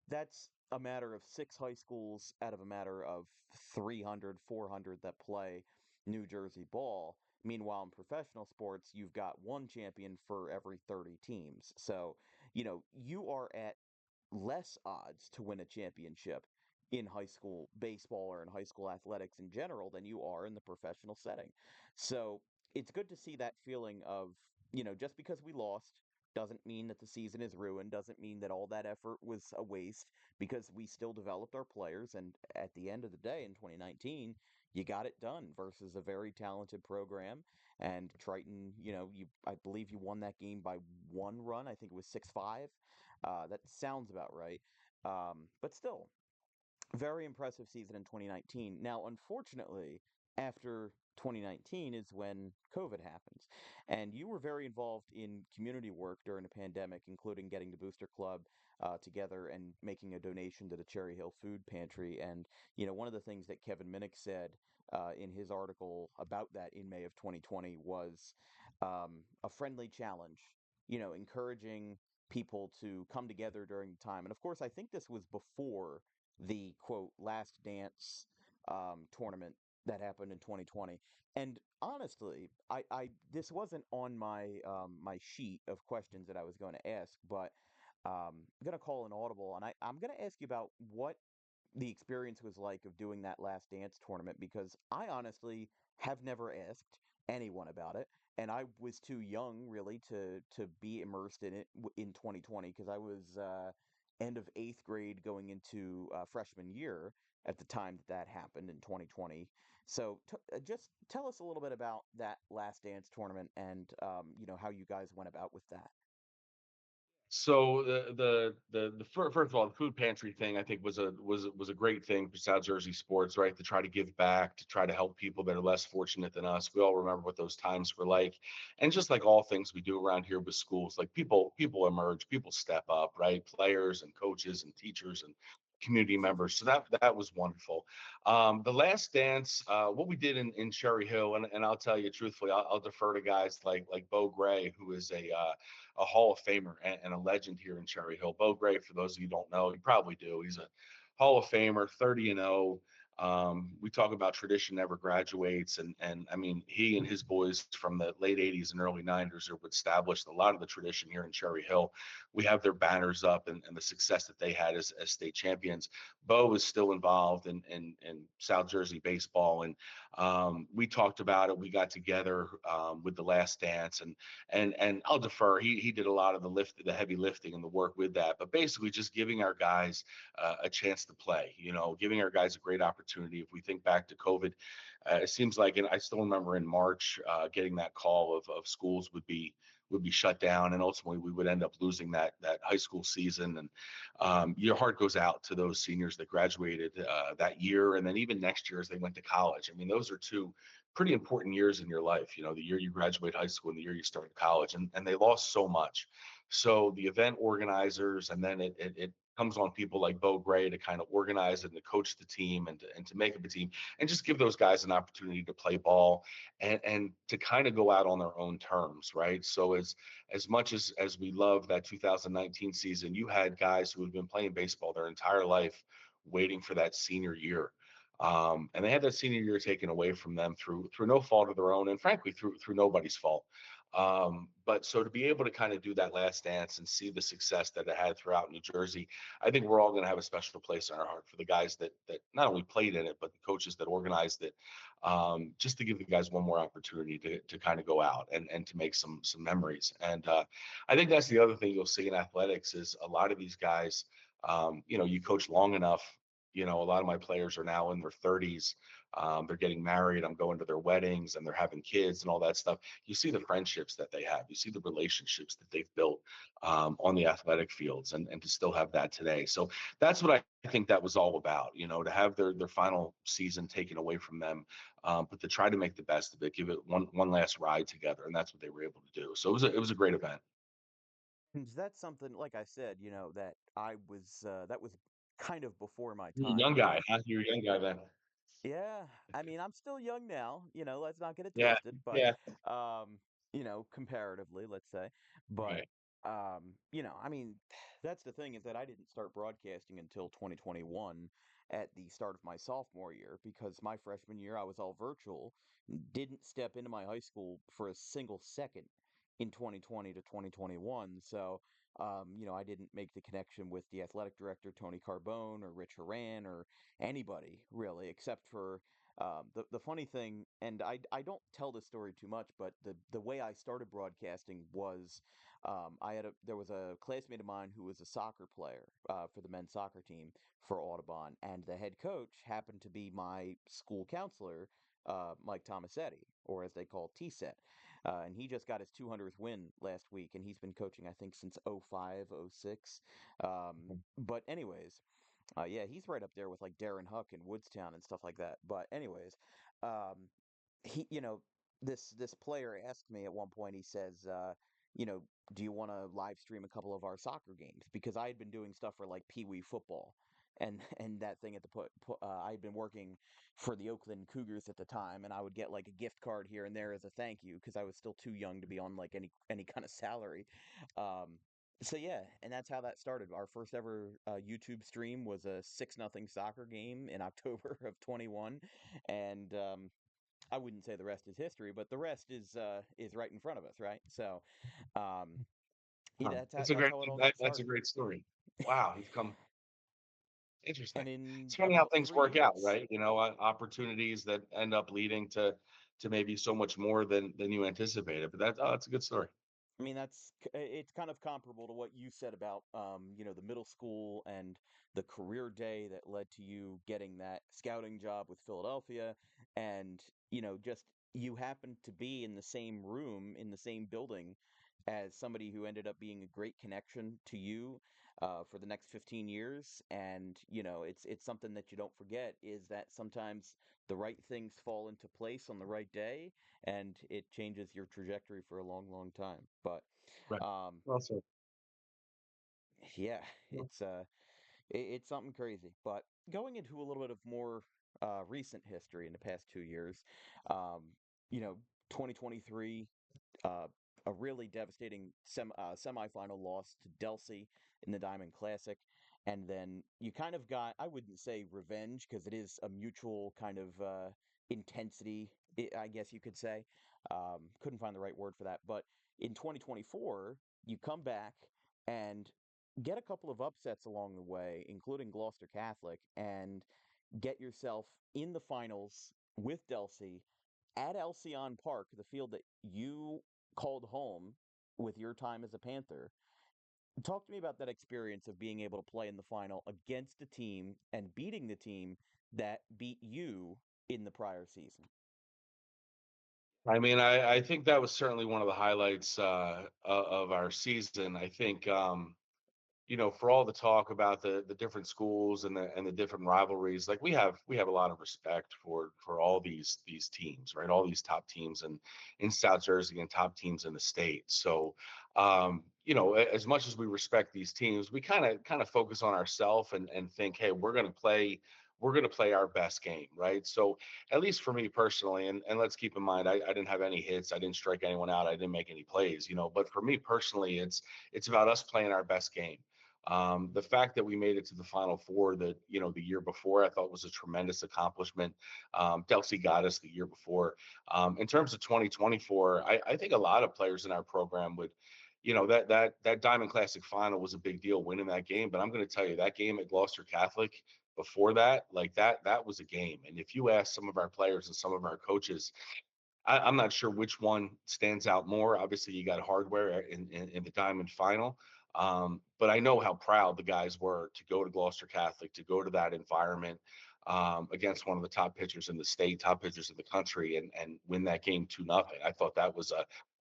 that's a matter of six high schools out of a matter of 300, 400 that play New Jersey ball. Meanwhile, in professional sports, you've got one champion for every 30 teams. So, you are at less odds to win a championship in high school baseball or in high school athletics in general than you are in the professional setting. So it's good to see that feeling of, just because we lost doesn't mean that the season is ruined, doesn't mean that all that effort was a waste, because we still developed our players. And at the end of the day, in 2019, you got it done versus a very talented program. And Triton, I believe you won that game by 1 run. I think it was 6-5. That sounds about right. But still, very impressive season in 2019. Now, unfortunately, after 2019 is when COVID happens. And you were very involved in community work during the pandemic, including getting the Booster Club together and making a donation to the Cherry Hill Food Pantry. And, one of the things that Kevin Minnick said in his article about that in May of 2020 was a friendly challenge, encouraging people to come together during the time. And of course, I think this was before the quote last dance tournament that happened in 2020. And honestly, I this wasn't on my sheet of questions that I was going to ask, but I'm going to call an audible, and I'm going to ask you about what the experience was like of doing that last dance tournament, because I honestly have never asked anyone about it, and I was too young really to be immersed in it in 2020, because I was end of eighth grade going into freshman year at the time that that happened in 2020. So just tell us a little bit about that last dance tournament and how you guys went about with that. So first of all, the food pantry thing I think was a great thing for South Jersey sports, right? To try to give back, to try to help people that are less fortunate than us. We all remember what those times were like, and just like all things we do around here with schools, like people emerge, people step up, right? Players and coaches and teachers and community members. So that was wonderful. The last dance, what we did in Cherry Hill, and I'll tell you truthfully, I'll defer to guys like Bo Gray, who is a Hall of Famer and a legend here in Cherry Hill. Bo Gray, for those of you who don't know, you probably do. He's a Hall of Famer, 30-0. We talk about tradition never graduates, and I mean he and his boys from the late '80s and early '90s have established a lot of the tradition here in Cherry Hill. We have their banners up and the success that they had as state champions. Bo is still involved in South Jersey baseball, and we talked about it. We got together with the Last Dance, and I'll defer. He did a lot of the heavy lifting and the work with that, but basically just giving our guys a chance to play. Giving our guys a great opportunity. If we think back to COVID, it seems like, and I still remember in March getting that call of schools would be shut down, and ultimately we would end up losing that high school season. And your heart goes out to those seniors that graduated that year, and then even next year as they went to college. I mean, those are two pretty important years in your life, the year you graduate high school and the year you start college, and they lost so much. So the event organizers, and then it comes on people like Bo Gray to kind of organize it and to coach the team and to make up a team and just give those guys an opportunity to play ball and to kind of go out on their own terms, right? So as much as we love that 2019 season, you had guys who had been playing baseball their entire life waiting for that senior year. And they had that senior year taken away from them through no fault of their own, and frankly through nobody's fault. But so to be able to kind of do that last dance and see the success that it had throughout New Jersey, I think we're all going to have a special place in our heart for the guys that not only played in it, but the coaches that organized it. Just to give the guys one more opportunity to kind of go out and to make some memories. And I think that's the other thing you'll see in athletics is a lot of these guys. You coach long enough. A lot of my players are now in their 30s. They're getting married. I'm going to their weddings and they're having kids and all that stuff. You see the friendships that they have. You see the relationships that they've built on the athletic fields, and to still have that today. So that's what I think that was all about, to have their final season taken away from them, but to try to make the best of it, give it one last ride together. And that's what they were able to do. So it was a great event. And that's something, like I said, that was kind of before my You're a young time. guy, huh? You're a young guy then. Yeah, I mean, I'm still young now, let's not get it Yeah. twisted, but Yeah. comparatively, let's say. But Right. I mean, that's the thing, is that I didn't start broadcasting until 2021 at the start of my sophomore year, because my freshman year I was all virtual, didn't step into my high school for a single second in 2020 to 2021. So, I didn't make the connection with the athletic director, Tony Carbone, or Rich Horan, or anybody really, except for The funny thing, and I don't tell this story too much, but the way I started broadcasting was, there was a classmate of mine who was a soccer player for the men's soccer team for Audubon, and the head coach happened to be my school counselor, Mike Tomasetti, or as they call T-Set. And he just got his 200th win last week, and he's been coaching, I think, since '05, '06. But anyways, yeah, he's right up there with like Darren Huck and Woodstown and stuff like that. But anyways, um, he, this player asked me at one point. He says, you know, do you want to live stream a couple of our soccer games? Because I had been doing stuff for like Pee Wee football, and that thing at the I had been working for the Oakland Cougars at the time, and I would get like a gift card here and there as a thank you because I was still too young to be on like any kind of salary. Um, so yeah, and that's how that started. Our first ever YouTube stream was a 6-0 soccer game in October of 21, and I wouldn't say the rest is history, but the rest is right in front of us, right? So, um, yeah, Huh. that's how it all got That's a started. great story. Wow, you've come interesting. And It's in funny how about things 3 work out, years, right? Opportunities that end up leading to maybe so much more than you anticipated. But that's a good story. I mean, it's kind of comparable to what you said about, the middle school and the career day that led to you getting that scouting job with Philadelphia, and just you happened to be in the same room in the same building as somebody who ended up being a great connection to you for the next 15 years, and it's something that you don't forget is that sometimes the right things fall into place on the right day and it changes your trajectory for a long, long time. But Right. um, Well said. yeah, Well, it's something crazy. But going into a little bit of more recent history in the past 2 years, um, you know, 2023, uh, a really devastating semifinal loss to Delsey in the Diamond Classic. And then you kind of got, I wouldn't say revenge because it is a mutual kind of intensity, I guess you could say. Couldn't find the right word for that. But in 2024, you come back and get a couple of upsets along the way, including Gloucester Catholic, and get yourself in the finals with Delsey at Alcyon Park, the field that you called home with your time as a Panther. Talk to me about that experience of being able to play in the final against a team and beating the team that beat you in the prior season. I mean, I think that was certainly one of the highlights of our season. I think for all the talk about the different schools and the different rivalries, like we have a lot of respect for all these teams, right? All these top teams in South Jersey and top teams in the state. So, as much as we respect these teams, we kind of focus on ourselves and think, hey, we're gonna play our best game, right? So at least for me personally, and let's keep in mind, I didn't have any hits, I didn't strike anyone out, I didn't make any plays, but for me personally, it's about us playing our best game. The fact that we made it to the Final Four the year before, I thought was a tremendous accomplishment. Delsey got us the year before. In terms of 2024, I think a lot of players in our program would, that Diamond Classic final was a big deal winning that game. But I'm going to tell you that game at Gloucester Catholic before that, like that was a game. And if you ask some of our players and some of our coaches, I'm not sure which one stands out more. Obviously, you got hardware in the Diamond Final, but I know how proud the guys were to go to Gloucester Catholic, to go to that environment against one of the top pitchers in the state, top pitchers in the country, and win that game 2-0. I thought that was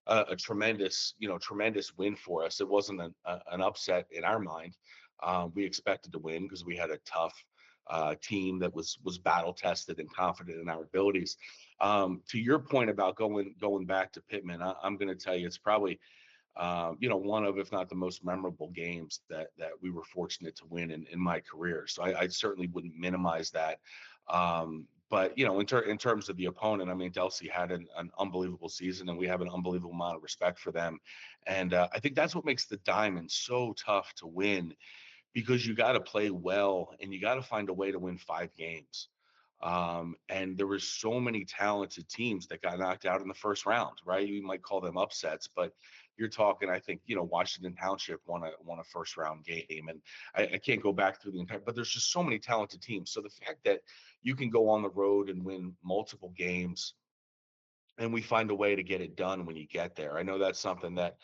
a tremendous, tremendous win for us. It wasn't an upset in our mind. We expected to win because we had a tough team that was battle tested and confident in our abilities. To your point about going back to Pitman, I'm going to tell you it's probably one of, if not the most memorable games that we were fortunate to win in my career. So I certainly wouldn't minimize that. But in terms of the opponent, I mean, Delsey had an unbelievable season, and we have an unbelievable amount of respect for them. And I think that's what makes the Diamond so tough to win because you got to play well and you got to find a way to win 5 games. And there were so many talented teams that got knocked out in the first round, right? You might call them upsets, but you're talking, I think, Washington Township won a first round game. And I can't go back through the entire, but there's just so many talented teams. So the fact that you can go on the road and win multiple games and we find a way to get it done when you get there. I know that's something that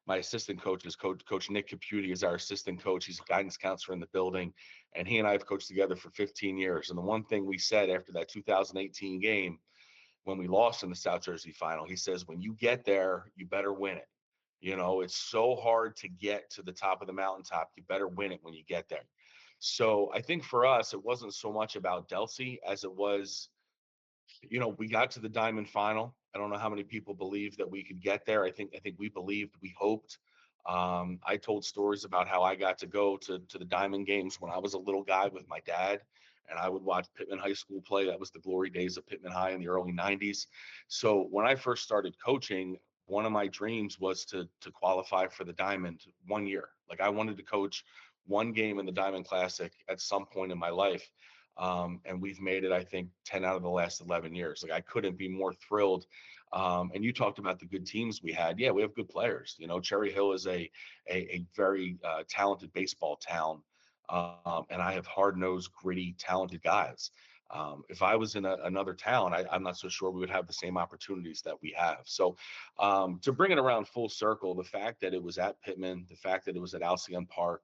my assistant coach is Coach Nick Caputi is our assistant coach. He's a guidance counselor in the building, and he and I have coached together for 15 years. And the one thing we said after that 2018 game when we lost in the South Jersey final, he says, when you get there, you better win it. It's so hard to get to the top of the mountaintop. You better win it when you get there. So I think for us, it wasn't so much about Delsey as it was, we got to the diamond final. I don't know how many people believed that we could get there. I think we believed, we hoped. I told stories about how I got to go to the diamond games when I was a little guy with my dad, and I would watch Pitman High School play. That was the glory days of Pitman High in the early 90s. So when I first started coaching, one of my dreams was to qualify for the diamond one year. Like I wanted to coach one game in the Diamond Classic at some point in my life. And we've made it, I think, 10 out of the last 11 years. Like I couldn't be more thrilled. And you talked about the good teams we had. Yeah, we have good players. Cherry Hill is a very talented baseball town. And I have hard-nosed, gritty, talented guys. If I was in another town, I'm not so sure we would have the same opportunities that we have. So to bring it around full circle, the fact that it was at Pitman, the fact that it was at Alcyon Park,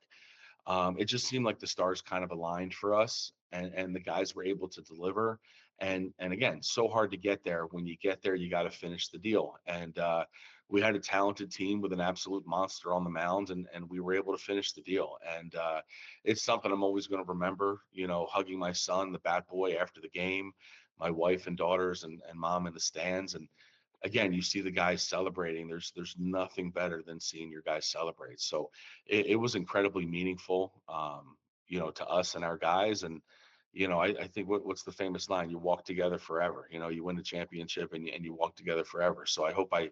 it just seemed like the stars kind of aligned for us, and the guys were able to deliver. And again, so hard to get there. When you get there, you got to finish the deal. And we had a talented team with an absolute monster on the mound, and we were able to finish the deal. And it's something I'm always going to remember. Hugging my son, the bat boy, after the game, my wife and daughters and mom in the stands, and again, you see the guys celebrating. There's nothing better than seeing your guys celebrate. So it was incredibly meaningful, to us and our guys. And I think what's the famous line? You walk together forever. You win the championship and you walk together forever. So I hope I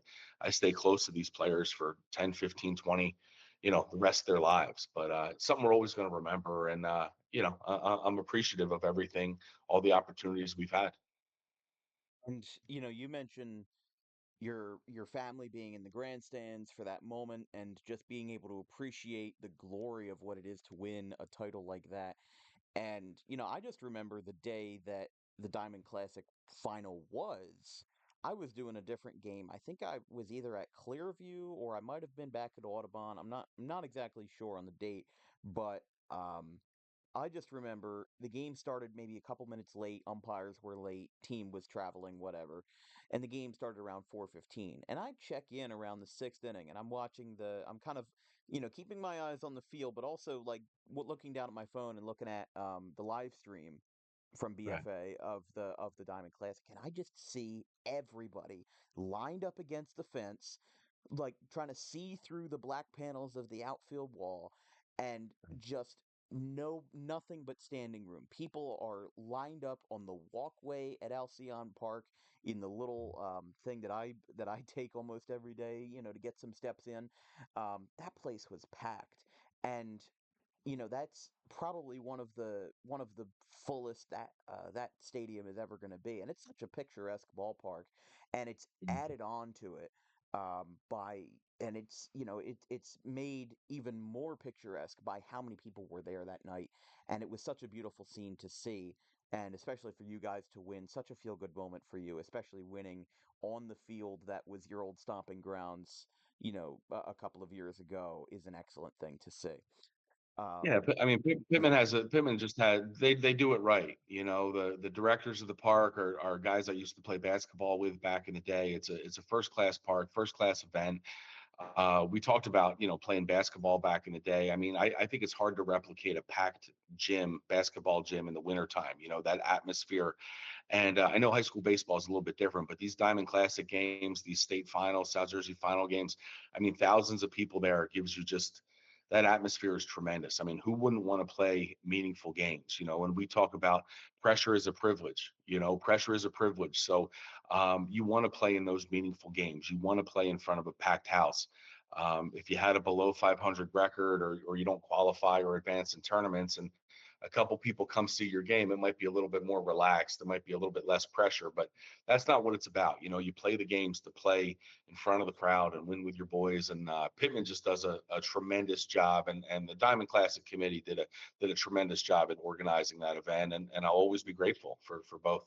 stay close to these players for 10, 15, 20, the rest of their lives. But it's something we're always going to remember. And I'm appreciative of everything, all the opportunities we've had. And you mentioned your family being in the grandstands for that moment and just being able to appreciate the glory of what it is to win a title like that. And I just remember the day that the Diamond Classic final was. I was doing a different game. I think I was either at Clearview or I might have been back at Audubon. I'm not exactly sure on the date, but um I just remember the game started maybe a couple minutes late, umpires were late, team was traveling, whatever, and the game started around 4:15. And I check in around the 6th inning and I'm kind of, keeping my eyes on the field, but also like looking down at my phone and looking at the live stream from Right. BFA of the Diamond Classic, and I just see everybody lined up against the fence, like trying to see through the black panels of the outfield wall, and just nothing but standing room. People are lined up on the walkway at Alcyon Park in the little thing that I take almost every day, to get some steps in. That place was packed, and that's probably one of the fullest that stadium is ever going to be, and it's such a picturesque ballpark, and it's added on to it by and it's made even more picturesque by how many people were there that night, and it was such a beautiful scene to see, and especially for you guys to win, such a feel good moment for you, especially winning on the field that was your old stomping grounds. A couple of years ago is an excellent thing to see. Yeah, Um, I mean, Pittman just had they do it right. The directors of the park are guys I used to play basketball with back in the day. It's a first class park, first class event. We talked about playing basketball back in the day. I mean, I think it's hard to replicate a packed basketball gym in the wintertime. That atmosphere. And I know high school baseball is a little bit different, but these Diamond Classic games, these state finals, South Jersey final games, I mean, thousands of people there gives you just that atmosphere is tremendous. I mean, who wouldn't want to play meaningful games? When we talk about pressure is a privilege, pressure is a privilege. So you want to play in those meaningful games. You want to play in front of a packed house. If you had a below 500 record or you don't qualify or advance in tournaments, and a couple people come see your game, it might be a little bit more relaxed. There might be a little bit less pressure, but that's not what it's about. You play the games to play in front of the crowd and win with your boys. And Pitman just does a tremendous job, and the Diamond Classic Committee did a tremendous job at organizing that event, and I'll always be grateful for both.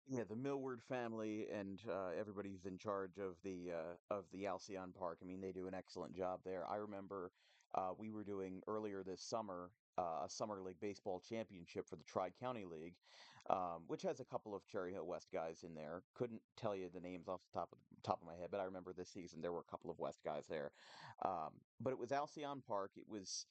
Yeah, the Millward family and everybody who's in charge of the Alcyon Park. I mean, they do an excellent job there. I remember we were doing earlier this summer a summer league baseball championship for the Tri County League, which has a couple of Cherry Hill West guys in there. Couldn't tell you the names off the top of my head, but I remember this season there were a couple of West guys there. But it was Alcyon Park. It was.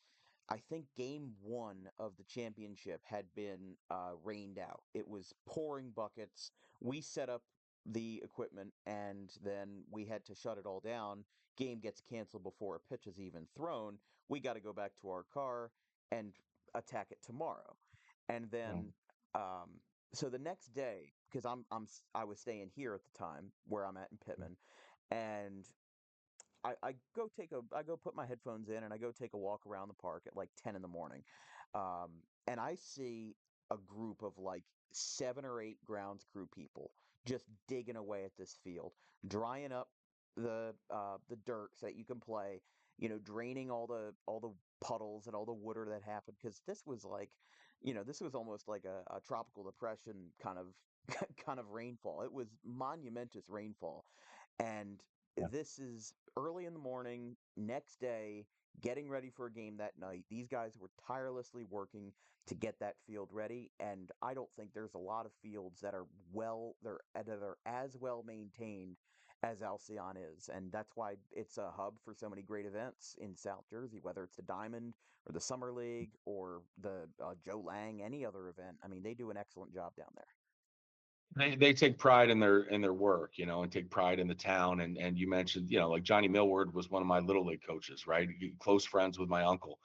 I think game one of the championship had been rained out. It was pouring buckets. We set up the equipment and then we had to shut it all down. Game gets canceled before a pitch is even thrown. We got to go back to our car and attack it tomorrow. And Mm, then, um, so the next day, because I was staying here at the time where I'm at in Pittman, and I go put my headphones in and I go take a walk around the park at like 10 in the morning. And I see a group of like 7 or 8 grounds crew people just digging away at this field, drying up the dirt so that you can play, draining all the puddles and all the water that happened because this was like, this was almost like a tropical depression kind of kind of rainfall. It was monumentous rainfall. And yeah. this is early in the morning, next day, getting ready for a game that night. These guys were tirelessly working to get that field ready, and I don't think there's a lot of fields that are that are as well maintained as Alcyon is, and that's why it's a hub for so many great events in South Jersey, whether it's the Diamond or the Summer League or the Joe Lang, any other event. I mean, they do an excellent job down there. They take pride in their work, and take pride in the town. And you mentioned, like Johnny Millward was one of my little league coaches, right? Close friends with my uncle.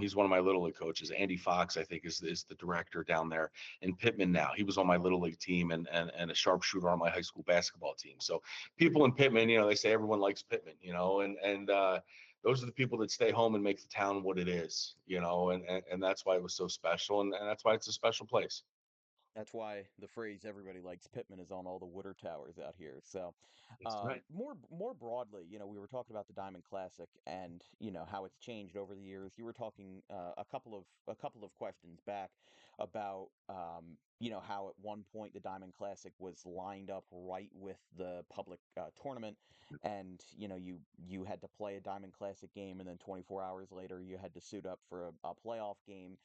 He's one of my little league coaches. Andy Fox, I think, is the director down there in Pitman now. He was on my little league team and a sharpshooter on my high school basketball team. So people in Pitman, they say everyone likes Pitman, and those are the people that stay home and make the town what it is, and that's why it was so special, and that's why it's a special place. That's why the phrase "everybody likes Pittman" is on all the water towers out here. So, That's right. more broadly, we were talking about the Diamond Classic and how it's changed over the years. You were talking a couple of questions back about how at one point the Diamond Classic was lined up right with the public tournament, and you had to play a Diamond Classic game, and then 24 hours later you had to suit up for a playoff game.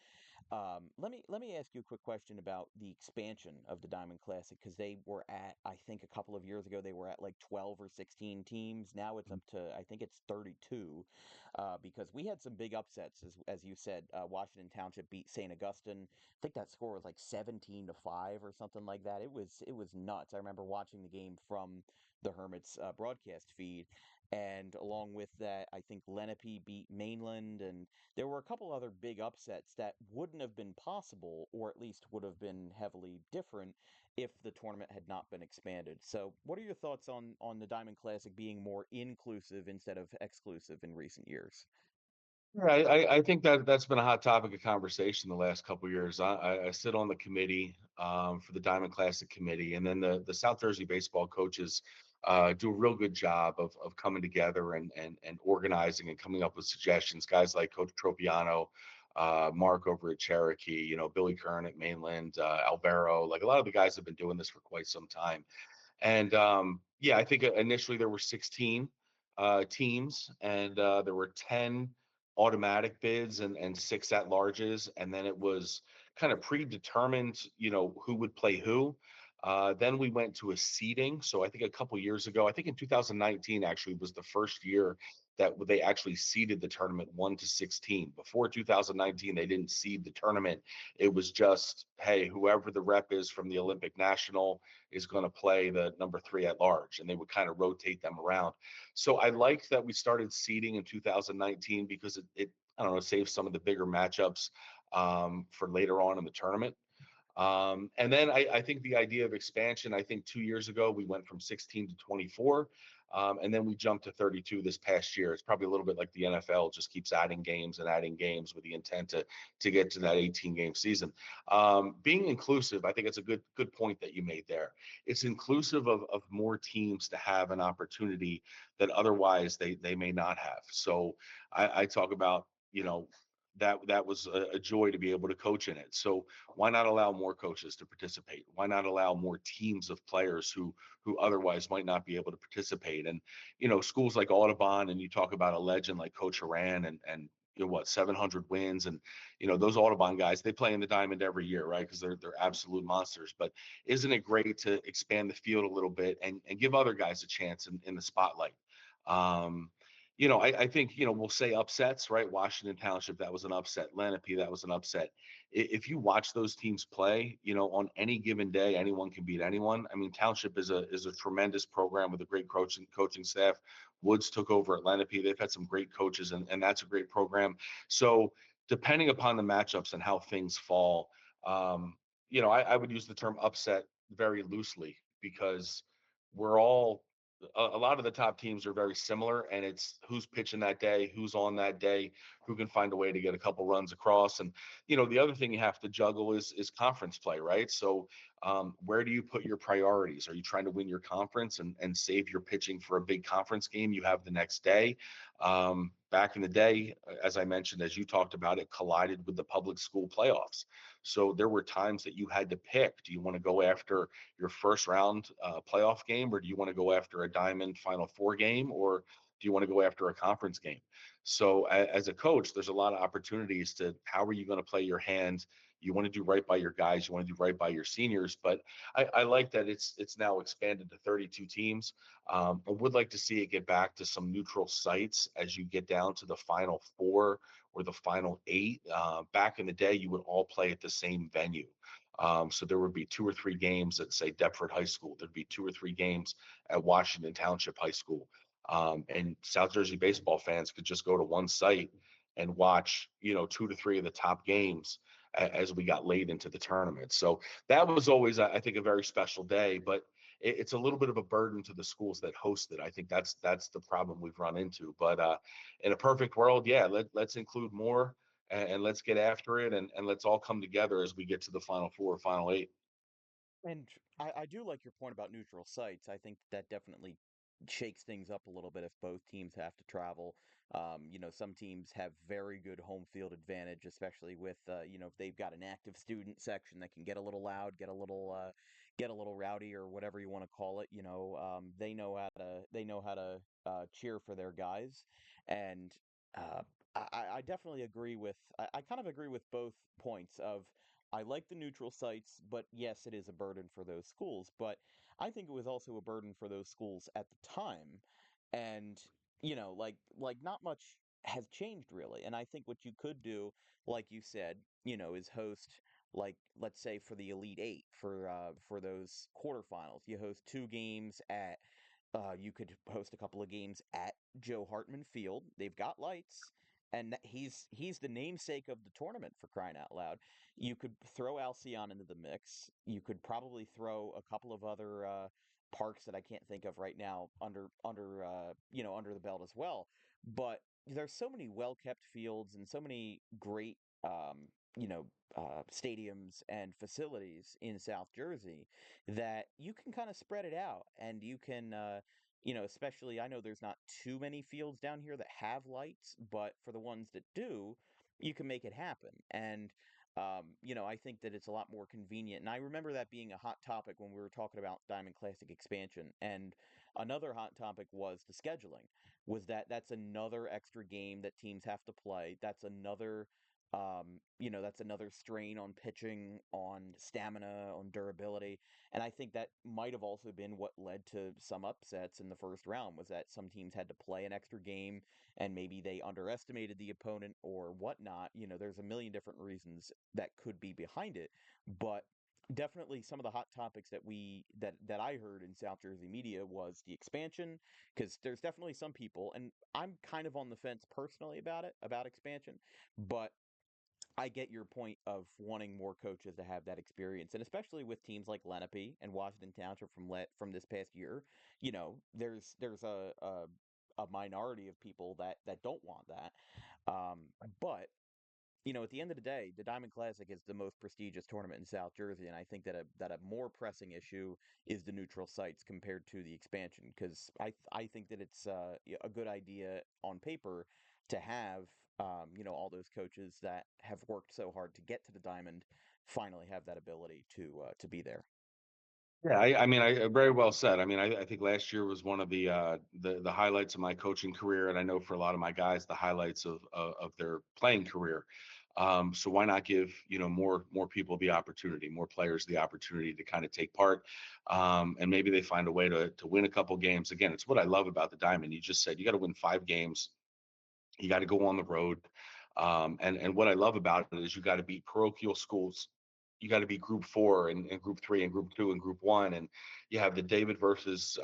Let me ask you a quick question about the expansion of the Diamond Classic because they were at, I think a couple of years ago they were at like 12 or 16 teams. Now it's up to, I think it's 32, because we had some big upsets as you said. Washington Township beat St. Augustine. I think that score was like 17-5 or something like that. It was nuts. I remember watching the game from the Hermits broadcast feed. And along with that, I think Lenape beat Mainland, and there were a couple other big upsets that wouldn't have been possible, or at least would have been heavily different if the tournament had not been expanded. So, what are your thoughts on the Diamond Classic being more inclusive instead of exclusive in recent years? Yeah, I think that's been a hot topic of conversation the last couple of years. I sit on the committee for the Diamond Classic committee, and then the South Jersey baseball coaches do a real good job of coming together and organizing and coming up with suggestions. Guys like Coach Tropiano, Mark over at Cherokee, Billy Kern at Mainland, Alvaro, like a lot of the guys have been doing this for quite some time. And yeah, I think initially there were 16 teams, and there were 10 automatic bids and 6 at larges. And then it was kind of predetermined, who would play who. Then we went to a seeding. So I think a couple years ago, I think in 2019 actually was the first year that they actually seeded the tournament 1 to 16. Before 2019, they didn't seed the tournament. It was just, hey, whoever the rep is from the Olympic National is going to play the number 3 at large, and they would kind of rotate them around. So I liked that we started seeding in 2019 because it I don't know, saves some of the bigger matchups for later on in the tournament. And then I think the idea of expansion, I think 2 years ago we went from 16 to 24. And then we jumped to 32 this past year. It's probably a little bit like the NFL, just keeps adding games and adding games with the intent to get to that 18 game season. Being inclusive, I think it's a good point that you made there. It's inclusive of more teams to have an opportunity that otherwise they may not have. So I talk about, that was a joy to be able to coach in it. So why not allow more coaches to participate? Why not allow more teams of players who otherwise might not be able to participate? And schools like Audubon, and you talk about a legend like Coach Haran, and 700 wins, and those Audubon guys, they play in the Diamond every year, right? Because they're absolute monsters. But isn't it great to expand the field a little bit and give other guys a chance in the spotlight? Um, I think, we'll say upsets, right? Washington Township, that was an upset. Lenape, that was an upset. If you watch those teams play, on any given day, anyone can beat anyone. I mean, Township is a tremendous program with a great coaching staff. Woods took over at Lenape. They've had some great coaches, and that's a great program. So depending upon the matchups and how things fall, I would use the term upset very loosely, because we're all a lot of the top teams are very similar, and it's who's pitching that day, who's on that day, who can find a way to get a couple runs across. And the other thing you have to juggle is conference play, right? So where do you put your priorities? Are you trying to win your conference and save your pitching for a big conference game you have the next day? Back in the day, as I mentioned, as you talked about, it collided with the public school playoffs. So there were times that you had to pick: do you want to go after your first round playoff game, or do you want to go after a Diamond Final Four game, or do you want to go after a conference game? So as a coach, there's a lot of opportunities to how are you going to play your hand. You want to do right by your guys, you want to do right by your seniors. But I like that it's now expanded to 32 teams. I would like to see it get back to some neutral sites as you get down to the final four or the final eight. Back in the day, you would all play at the same venue. So there would be two or three games at, say, Deptford High School. There'd be two or three games at Washington Township High School. And South Jersey baseball fans could just go to one site and watch, two to three of the top games as we got late into the tournament. So that was always, I think, a very special day. But it's a little bit of a burden to the schools that host it. I think that's the problem we've run into. But in a perfect world, yeah, let's include more, and let's get after it, and let's all come together as we get to the final four or final eight. And I do like your point about neutral sites. I think that definitely shakes things up a little bit if both teams have to travel. Some teams have very good home field advantage, especially with if they've got an active student section that can get a little loud, get a little rowdy, or whatever you want to call it. They know how to cheer for their guys, and uh, I definitely agree with. I kind of agree with both points of. I like the neutral sites, but yes, it is a burden for those schools. But I think it was also a burden for those schools at the time. And, like not much has changed really. And I think what you could do, like you said, is host, like, let's say for the Elite Eight, for those quarterfinals, you host two games at you could host a couple of games at Joe Hartman Field. They've got lights, and he's the namesake of the tournament, for crying out loud. You could throw Alcyon into the mix. You could probably throw a couple of other parks that I can't think of right now under the belt as well. But there's so many well kept fields and so many great you know stadiums and facilities in South Jersey that you can kind of spread it out, and you can especially, I know there's not too many fields down here that have lights, but for the ones that do, you can make it happen. And I think that it's a lot more convenient. And I remember that being a hot topic when we were talking about Diamond Classic expansion. And another hot topic was the scheduling. Was that's another extra game that teams have to play. That's another strain on pitching, on stamina, on durability. And I think that might have also been what led to some upsets in the first round, was that some teams had to play an extra game and maybe they underestimated the opponent or whatnot. There's a million different reasons that could be behind it. But definitely some of the hot topics that I heard in South Jersey media was the expansion, because there's definitely some people, and I'm kind of on the fence personally about expansion, but I get your point of wanting more coaches to have that experience, and especially with teams like Lenape and Washington Township from this past year, there's a minority of people that don't want that. Um, but at the end of the day, the Diamond Classic is the most prestigious tournament in South Jersey, and I think that a more pressing issue is the neutral sites compared to the expansion, because I think that it's a good idea on paper to have all those coaches that have worked so hard to get to the Diamond finally have that ability to be there. Yeah, I mean, very well said. I mean, I think last year was one of the highlights of my coaching career, and I know for a lot of my guys, the highlights of their playing career. So why not give more people the opportunity, more players the opportunity to kind of take part, and maybe they find a way to win a couple games. Again, it's what I love about the Diamond. You just said you got to win 5 games. You got to go on the road. And what I love about it is you got to beat parochial schools. You got to be group 4 and group 3 and group 2 and group 1. And you have the David versus,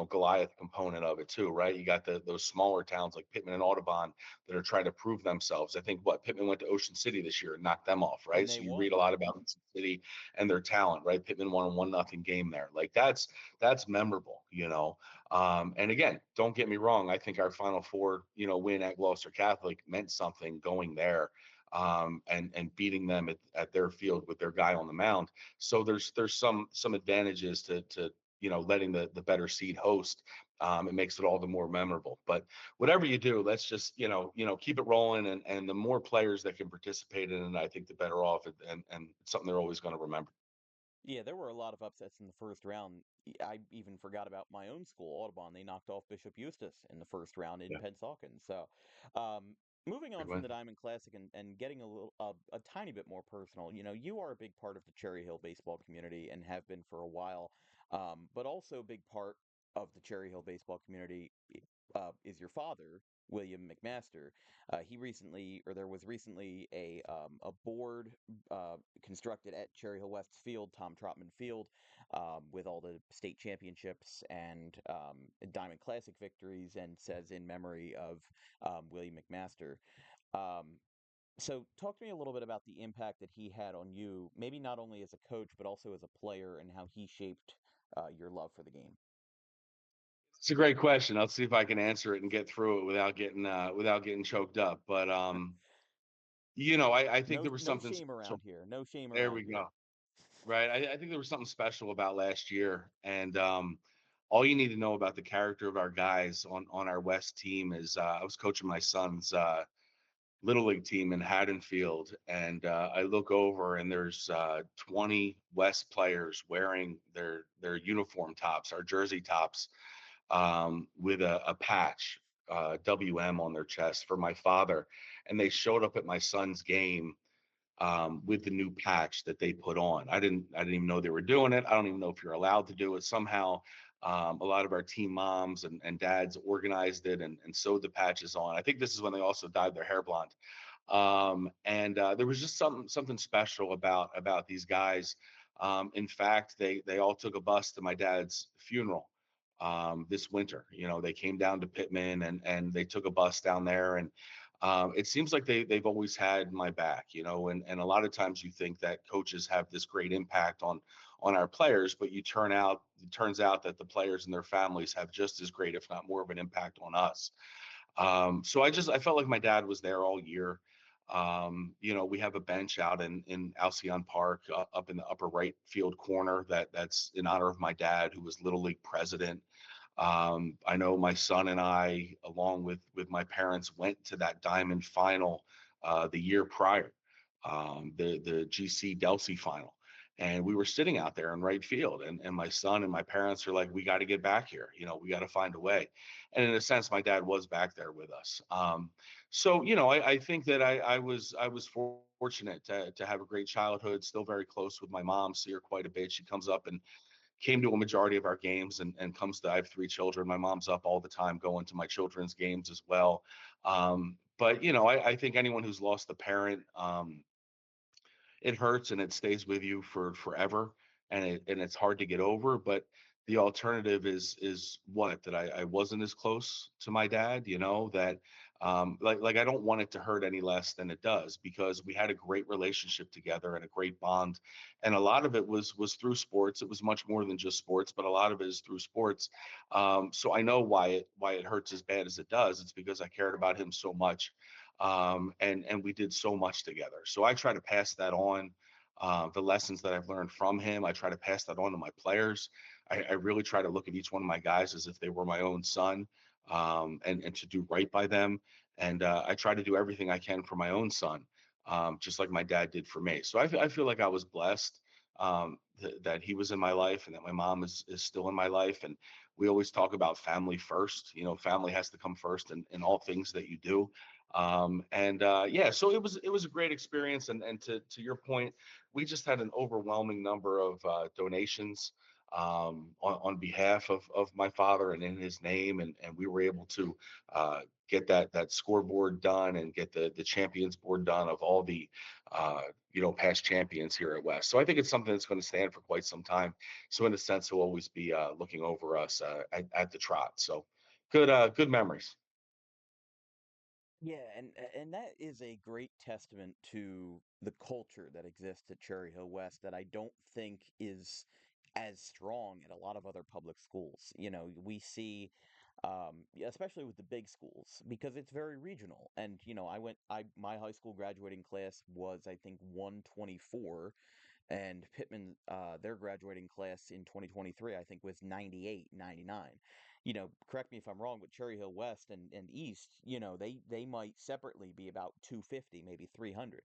Goliath component of it too, right? You got those smaller towns like Pitman and Audubon that are trying to prove themselves. I think Pitman went to Ocean City this year and knocked them off, And right? they So you read won. a lot about Ocean City and their talent, right? Pitman won a 1-0 game there. Like that's memorable. And again, don't get me wrong. I think our Final Four, win at Gloucester Catholic meant something going there, and beating them at their field with their guy on the mound. So there's some advantages to letting the better seed host. It makes it all the more memorable. But whatever you do, let's just keep it rolling, and the more players that can participate in it, I think the better off. And it's something they're always going to remember. Yeah, there were a lot of upsets in the first round. I even forgot about my own school, Audubon. They knocked off Bishop Eustace in the first round in Yeah, Pennsauken. So, um, moving on good from win. the Diamond Classic and getting a tiny bit more personal. You are a big part of the Cherry Hill baseball community and have been for a while. But also a big part of the Cherry Hill baseball community is your father, William McMaster. There was recently a board constructed at Cherry Hill West Field, Tom Trotman Field, with all the state championships and Diamond Classic victories, and says in memory of William McMaster. Um, so, talk to me a little bit about the impact that he had on you, maybe not only as a coach, but also as a player, and how he shaped your love for the game. It's a great question. I'll see if I can answer it and get through it without getting choked up. But I think No, there was no something shame special. around here. No shame There around we here. go. Right. I think there was something special about last year. And all you need to know about the character of our guys on our West team is I was coaching my son's little league team in Haddonfield, and I look over and there's 20 West players wearing their uniform tops, our jersey tops, with a patch, WM on their chest for my father. And they showed up at my son's game with the new patch that they put on. I didn't even know they were doing it. I don't even know if you're allowed to do it. Somehow, a lot of our team moms and dads organized it and sewed the patches on. I think this is when they also dyed their hair blonde. And there was just something special about these guys. In fact, they all took a bus to my dad's funeral this winter. They came down to Pitman and they took a bus down there, and it seems like they've always had my back. And a lot of times you think that coaches have this great impact on our players, but it turns out that the players and their families have just as great, if not more, of an impact on us. So I felt like my dad was there all year. We have a bench out in Alcyon Park, up in the upper right field corner that's in honor of my dad, who was Little League president. I know my son and I, along with my parents, went to that Diamond final the year prior, the GC Delsey final. And we were sitting out there in right field, and my son and my parents are like, "We got to get back here. We got to find a way." And in a sense, my dad was back there with us. So I think that I was fortunate to have a great childhood. Still very close with my mom. See her quite a bit. She comes up and came to a majority of our games, and comes to. I have 3 children. My mom's up all the time going to my children's games as well. But I think anyone who's lost a parent, it hurts and it stays with you for forever, and it's hard to get over. But the alternative is what, that I wasn't as close to my dad, that like I don't want it to hurt any less than it does, because we had a great relationship together and a great bond. And a lot of it was through sports. It was much more than just sports, but a lot of it is through sports. So I know why it hurts as bad as it does. It's because I cared about him so much. And we did so much together. So I try to pass that on. The lessons that I've learned from him, I try to pass that on to my players. I really try to look at each one of my guys as if they were my own son, and to do right by them. And I try to do everything I can for my own son, just like my dad did for me. So I feel like I was blessed, that he was in my life and that my mom is still in my life. And we always talk about family first. Family has to come first in all things that you do. And Yeah, so it was a great experience. And to your point, we just had an overwhelming number of donations, on behalf of my father and in his name, and we were able to get that scoreboard done and get the champions board done of all the past champions here at West. So I think it's something that's going to stand for quite some time. So in a sense, he'll always be looking over us at the trot. So good memories. Yeah, and that is a great testament to the culture that exists at Cherry Hill West that I don't think is as strong at a lot of other public schools. We see, yeah, especially with the big schools, because it's very regional. And my high school graduating class was, I think, 124, and Pitman, their graduating class in 2023, I think, was 98, 99. Correct me if I'm wrong, but Cherry Hill West and East, they might separately be about 250, maybe 300.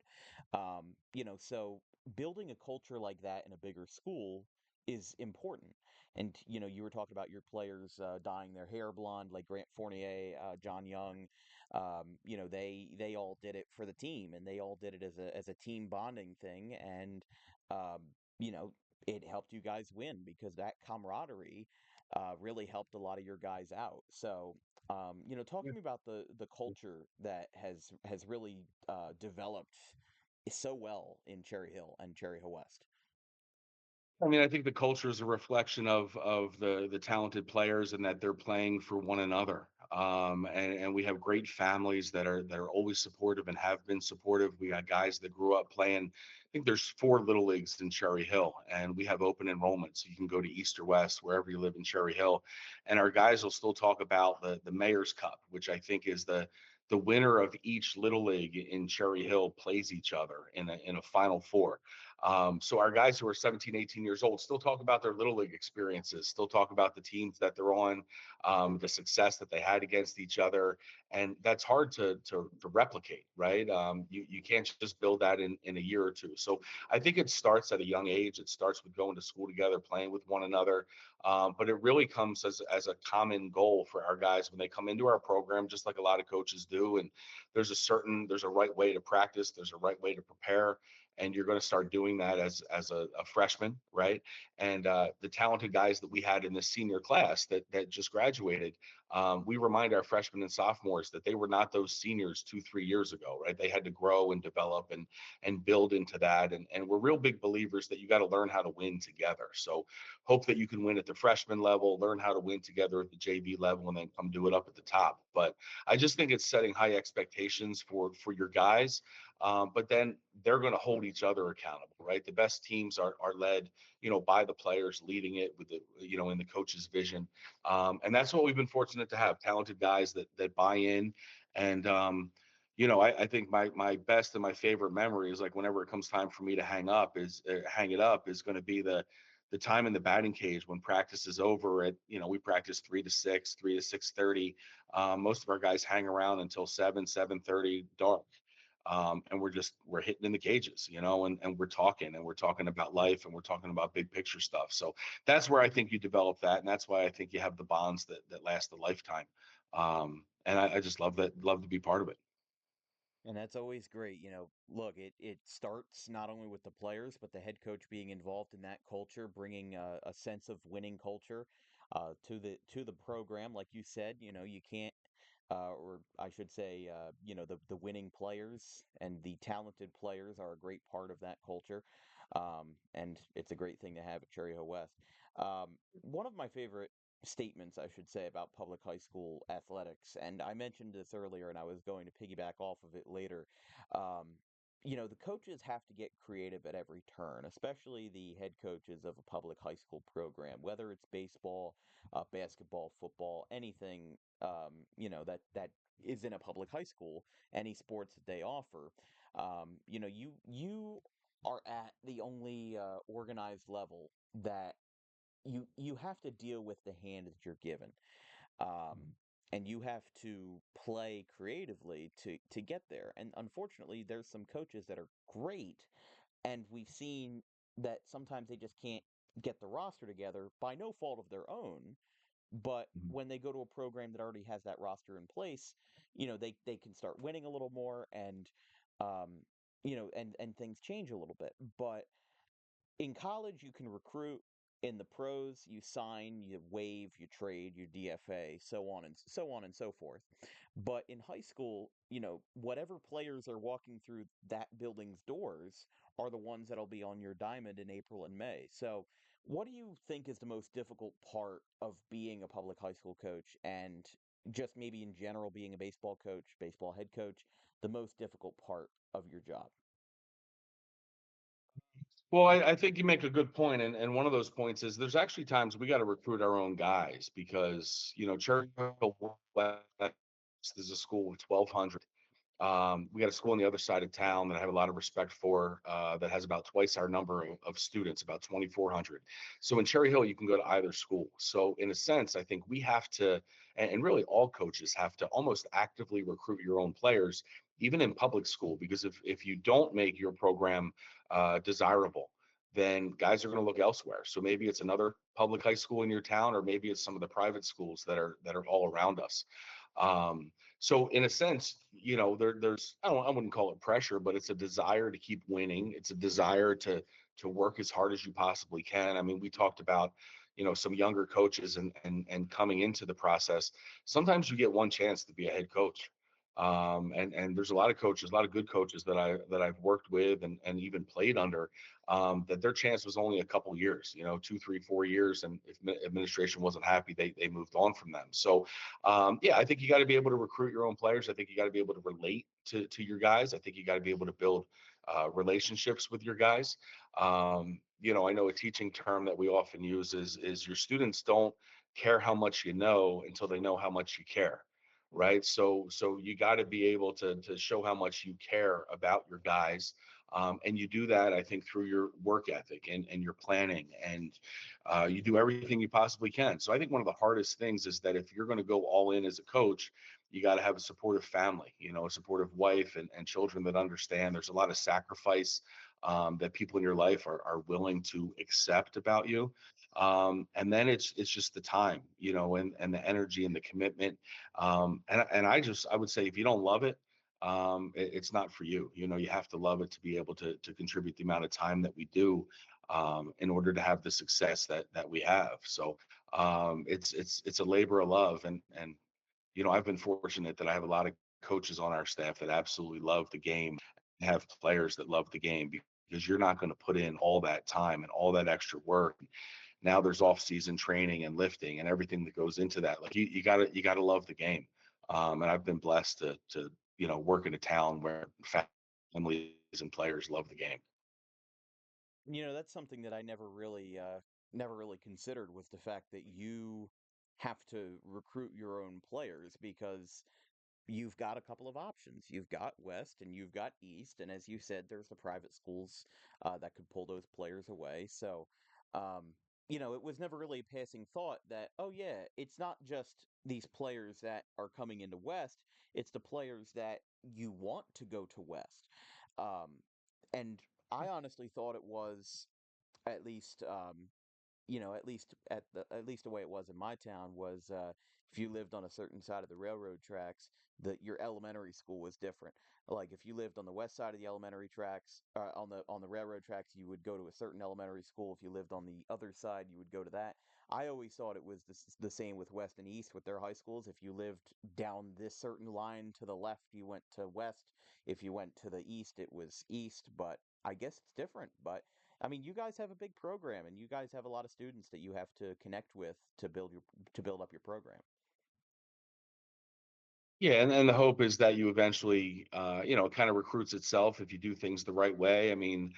So building a culture like that in a bigger school is important. And you were talking about your players dyeing their hair blonde, like Grant Fournier, John Young. They all did it for the team, and they all did it as a team bonding thing. And um, you know, it helped you guys win because that camaraderie really helped a lot of your guys out. So, talk to me about the culture that has really developed so well in Cherry Hill and Cherry Hill West. I mean, I think the culture is a reflection of the talented players, and that they're playing for one another. And we have great families that are always supportive and have been supportive. We got guys that grew up playing. I think there's 4 little leagues in Cherry Hill, and we have open enrollment, so you can go to East or West, wherever you live in Cherry Hill. And our guys will still talk about the Mayor's Cup, which I think is the winner of each little league in Cherry Hill plays each other in a Final Four. So our guys who are 17, 18 years old still talk about their little league experiences, still talk about the teams that they're on, the success that they had against each other. And that's hard to replicate, right? You can't just build that in a year or two. So I think it starts at a young age. It starts with going to school together, playing with one another. But it really comes as a common goal for our guys when they come into our program, just like a lot of coaches do. And there's a right way to practice, there's a right way to prepare, and you're going to start doing that as a freshman, right? And the talented guys that we had in this senior class that just graduated, we remind our freshmen and sophomores that they were not those seniors 2 3 years ago, right? They had to grow and develop and build into that. And we're real big believers that you got to learn how to win together. So hope that you can win at the freshman level, learn how to win together at the JV level, and then come do it up at the top. But I just think it's setting high expectations for your guys, but then they're going to hold each other accountable, right? The best teams are led, by the players leading it with in the coach's vision, and that's what we've been fortunate to have: talented guys that buy in. And I think my best and my favorite memory is, like, whenever it comes time for me to hang it up, is going to be the time in the batting cage when practice is over. We practice 3 to 6, 3 to 6:30. Most of our guys hang around until 7:30 dark, and we're hitting in the cages, and we're talking about life, and we're talking about big picture stuff. So that's where I think you develop that, and that's why I think you have the bonds that last a lifetime. And I just love to be part of it. And that's always great. Look, it starts not only with the players, but the head coach being involved in that culture, bringing a sense of winning culture to the program. Like you said, you can't, or I should say, the winning players and the talented players are a great part of that culture. And it's a great thing to have at Cherry Hill West. One of my favorite statements, I should say, about public high school athletics, and I mentioned this earlier, and I was going to piggyback off of it later. Um, the coaches have to get creative at every turn, especially the head coaches of a public high school program, whether it's baseball, basketball, football, anything, that is in a public high school, any sports that they offer. You are at the only organized level that you have to deal with the hand that you're given, um, and you have to play creatively to get there. And unfortunately, there's some coaches that are great, and we've seen that sometimes they just can't get the roster together by no fault of their own. But Mhm. when they go to a program that already has that roster in place, they can start winning a little more, and and things change a little bit. But in college, you can recruit. In the pros, you sign, you waive, you trade, you DFA, so on and so forth. But in high school, whatever players are walking through that building's doors are the ones that'll be on your diamond in April and May. So, what do you think is the most difficult part of being a public high school coach, and just maybe in general being a baseball coach, baseball head coach, the most difficult part of your job? Well, I think you make a good point, and one of those points is there's actually times we got to recruit our own guys because Cherry Hill West is a school with 1,200. We got a school on the other side of town that I have a lot of respect for, that has about twice our number of students, about 2,400. So in Cherry Hill, you can go to either school. So in a sense, I think we have to, and really all coaches have to almost actively recruit your own players, even in public school, because if you don't make your program desirable, then guys are going to look elsewhere. So maybe it's another public high school in your town, or maybe it's some of the private schools that are all around us. Um, so in a sense, there's I wouldn't call it pressure, but it's a desire to keep winning. It's a desire to work as hard as you possibly can. I mean, we talked about, some younger coaches and coming into the process. Sometimes you get one chance to be a head coach. And there's a lot of coaches, a lot of good coaches that I've worked with and even played under, that their chance was only a couple years, 2, 3, 4 years, and if administration wasn't happy, they moved on from them. So yeah, I think you got to be able to recruit your own players. I think you got to be able to relate to your guys. I think you got to be able to build relationships with your guys. I know a teaching term that we often use is your students don't care how much you know until they know how much you care. Right. So you got to be able to show how much you care about your guys. And you do that, I think, through your work ethic and your planning, and you do everything you possibly can. So I think one of the hardest things is that if you're going to go all in as a coach, you got to have a supportive family, a supportive wife and children that understand there's a lot of sacrifice, that people in your life are willing to accept about you. And then it's just the time, and the energy and the commitment. And I would say if you don't love it, it's not for you. You have to love it to be able to contribute the amount of time that we do, in order to have the success that we have. So it's a labor of love, and I've been fortunate that I have a lot of coaches on our staff that absolutely love the game, and have players that love the game, because you're not going to put in all that time and all that extra work. Now there's off-season training and lifting and everything that goes into that. Like you gotta love the game. And I've been blessed to work in a town where families and players love the game. That's something that I never really considered, was the fact that you have to recruit your own players, because you've got a couple of options. You've got West and you've got East, and as you said, there's the private schools that could pull those players away. So, um, it was never really a passing thought that, oh yeah, it's not just these players that are coming into West; it's the players that you want to go to West. Um, and I honestly thought it was, at least at least the way it was in my town was, if you lived on a certain side of the railroad tracks, that your elementary school was different. Like if you lived on the west side of the elementary tracks, on the railroad tracks, you would go to a certain elementary school. If you lived on the other side, you would go to that. I always thought it was the same with West and East with their high schools. If you lived down this certain line to the left, you went to West. If you went to the east, it was East. But I guess it's different. But I mean, you guys have a big program, and you guys have a lot of students that you have to connect with to build up your program. Yeah, and the hope is that you eventually, it kind of recruits itself if you do things the right way. I mean,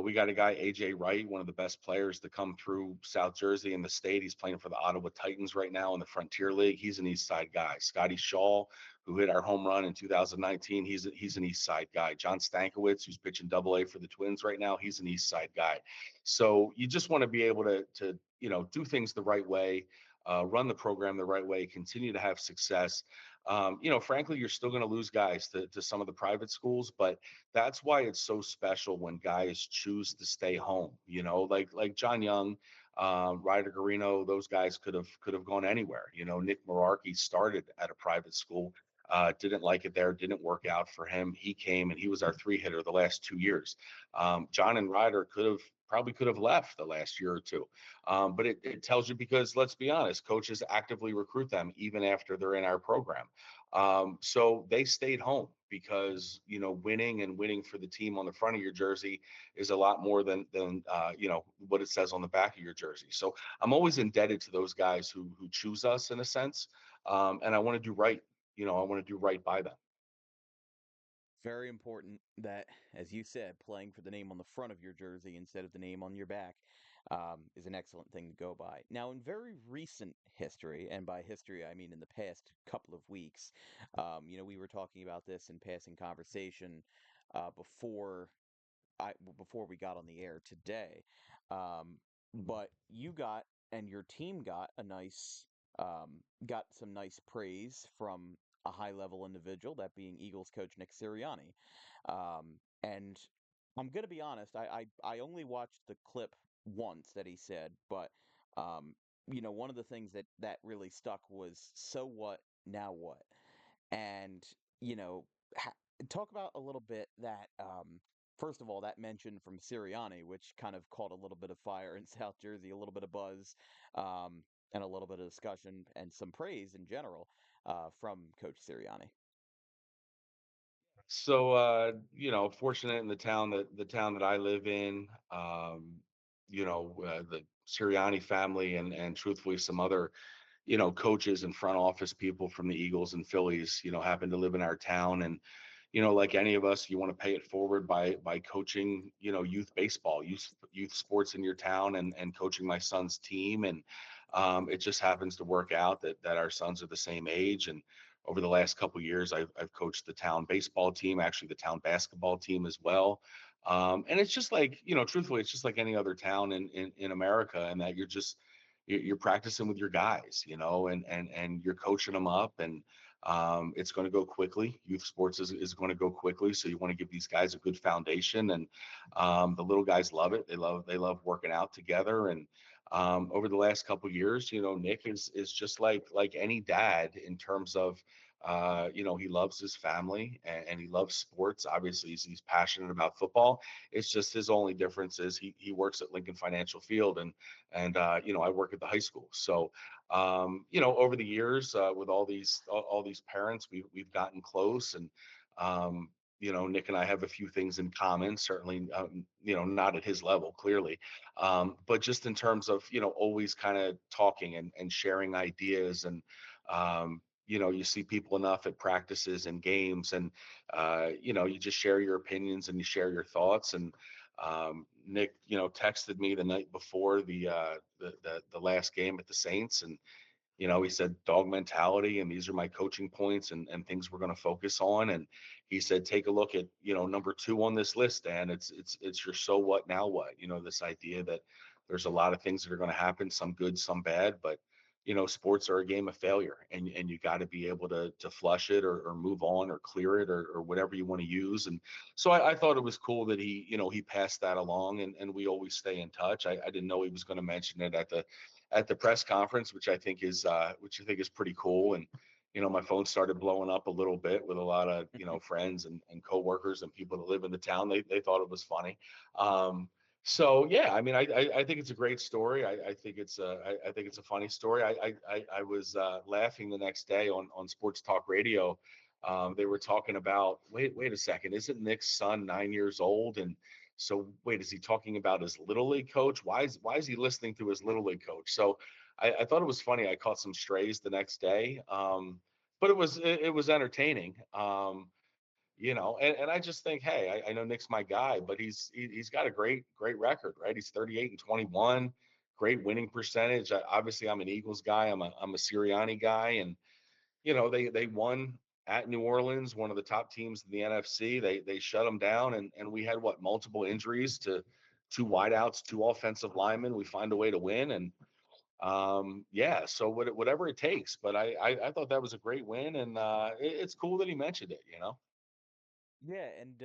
we got a guy, AJ Wright, one of the best players to come through South Jersey in the state. He's playing for the Ottawa Titans right now in the Frontier League. He's an East Side guy. Scotty Shaw, who hit our home run in 2019, he's an East Side guy. John Stankiewicz, who's pitching Double A for the Twins right now, he's an East Side guy. So you just want to be able to do things the right way, run the program the right way, continue to have success. Frankly, you're still going to lose guys to some of the private schools, but that's why it's so special when guys choose to stay home. Like John Young, Ryder Garino, those guys could have gone anywhere. Nick Mararkey started at a private school, didn't like it there, didn't work out for him. He came and he was our three hitter the last 2 years. John and Ryder probably could have left the last year or two. But it tells you because let's be honest, coaches actively recruit them even after they're in our program. So they stayed home because winning for the team on the front of your jersey is a lot more than what it says on the back of your jersey. So I'm always indebted to those guys who choose us in a sense, and I want to do right. I want to do right by them. Very important that, as you said, playing for the name on the front of your jersey instead of the name on your back is an excellent thing to go by. Now, in very recent history, and by history I mean in the past couple of weeks, we were talking about this in passing conversation before before we got on the air today. Um, but you got and your team got got some nice praise from a high level individual, that being Eagles coach Nick Sirianni. And I'm gonna be honest, I only watched the clip once that he said, but one of the things that really stuck was so what, now what? And you know, ha- talk about a little bit that first of all, that mention from Sirianni, which kind of caught a little bit of fire in South Jersey, a little bit of buzz, um, and a little bit of discussion and some praise in general from Coach Sirianni. So fortunate in the town that I live in, the Sirianni family and truthfully some other coaches and front office people from the Eagles and Phillies, happen to live in our town. And, like any of us, you want to pay it forward by coaching, youth baseball, youth sports in your town and coaching my son's team. And it just happens to work out that our sons are the same age. And over the last couple of years, I've coached the town baseball team, actually the town basketball team as well. And it's just like, truthfully, it's just like any other town in America, and that you're practicing with your guys, and you're coaching them up, and it's going to go quickly. Youth sports is going to go quickly, so you want to give these guys a good foundation, and the little guys love it. They love working out together, and over the last couple of years, Nick is just like any dad in terms of. He loves his family and he loves sports. Obviously, he's passionate about football. It's just his only difference is he works at Lincoln Financial Field, and I work at the high school. So over the years, with all these parents, we've gotten close, and um, Nick and I have a few things in common. Certainly, not at his level, clearly, but just in terms of always kind of talking and sharing ideas, and you see people enough at practices and games, and you just share your opinions and you share your thoughts. And Nick, texted me the night before the last game at the Saints, and he said dog mentality, and these are my coaching points and things we're going to focus on. And he said, take a look at number two on this list, and it's your so what now what. This idea that there's a lot of things that are going to happen, some good, some bad, but sports are a game of failure, and you got to be able to flush it or move on or clear it or whatever you want to use. And so I thought it was cool that he passed that along, and we always stay in touch. I didn't know he was going to mention it at the press conference, which I think is pretty cool. And my phone started blowing up a little bit with a lot of friends and coworkers and people that live in the town. They thought it was funny. So yeah, I mean, I think it's a great story. I think it's a funny story. I was laughing the next day on Sports Talk Radio. They were talking about, wait a second, isn't Nick's son 9 years old? And So wait, is he talking about his little league coach? Why is he listening to his little league coach? So I thought it was funny. I caught some strays the next day, but it was entertaining. And I just think, hey, I know Nick's my guy, but he's got a great record, right? He's 38-21, great winning percentage. Obviously, I'm an Eagles guy. I'm a Sirianni guy, and they won at New Orleans, one of the top teams in the NFC. They shut them down, and we had what, multiple injuries to two wideouts, two offensive linemen. We find a way to win, and yeah, so whatever it takes. But I thought that was a great win, and it's cool that he mentioned it. Yeah, and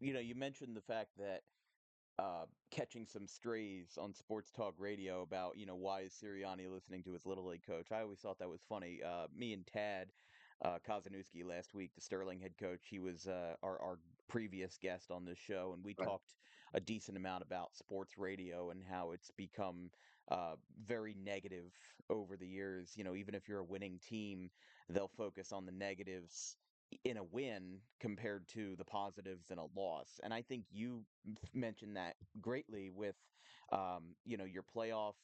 you mentioned the fact that catching some strays on sports talk radio about, why is Sirianni listening to his little league coach. I always thought that was funny. Me and Tad Kozanowski last week, the Sterling head coach, he was our previous guest on this show, and we Right. talked a decent amount about sports radio and how it's become very negative over the years. Even if you're a winning team, they'll focus on the negatives in a win compared to the positives in a loss. And I think you mentioned that greatly with, your playoff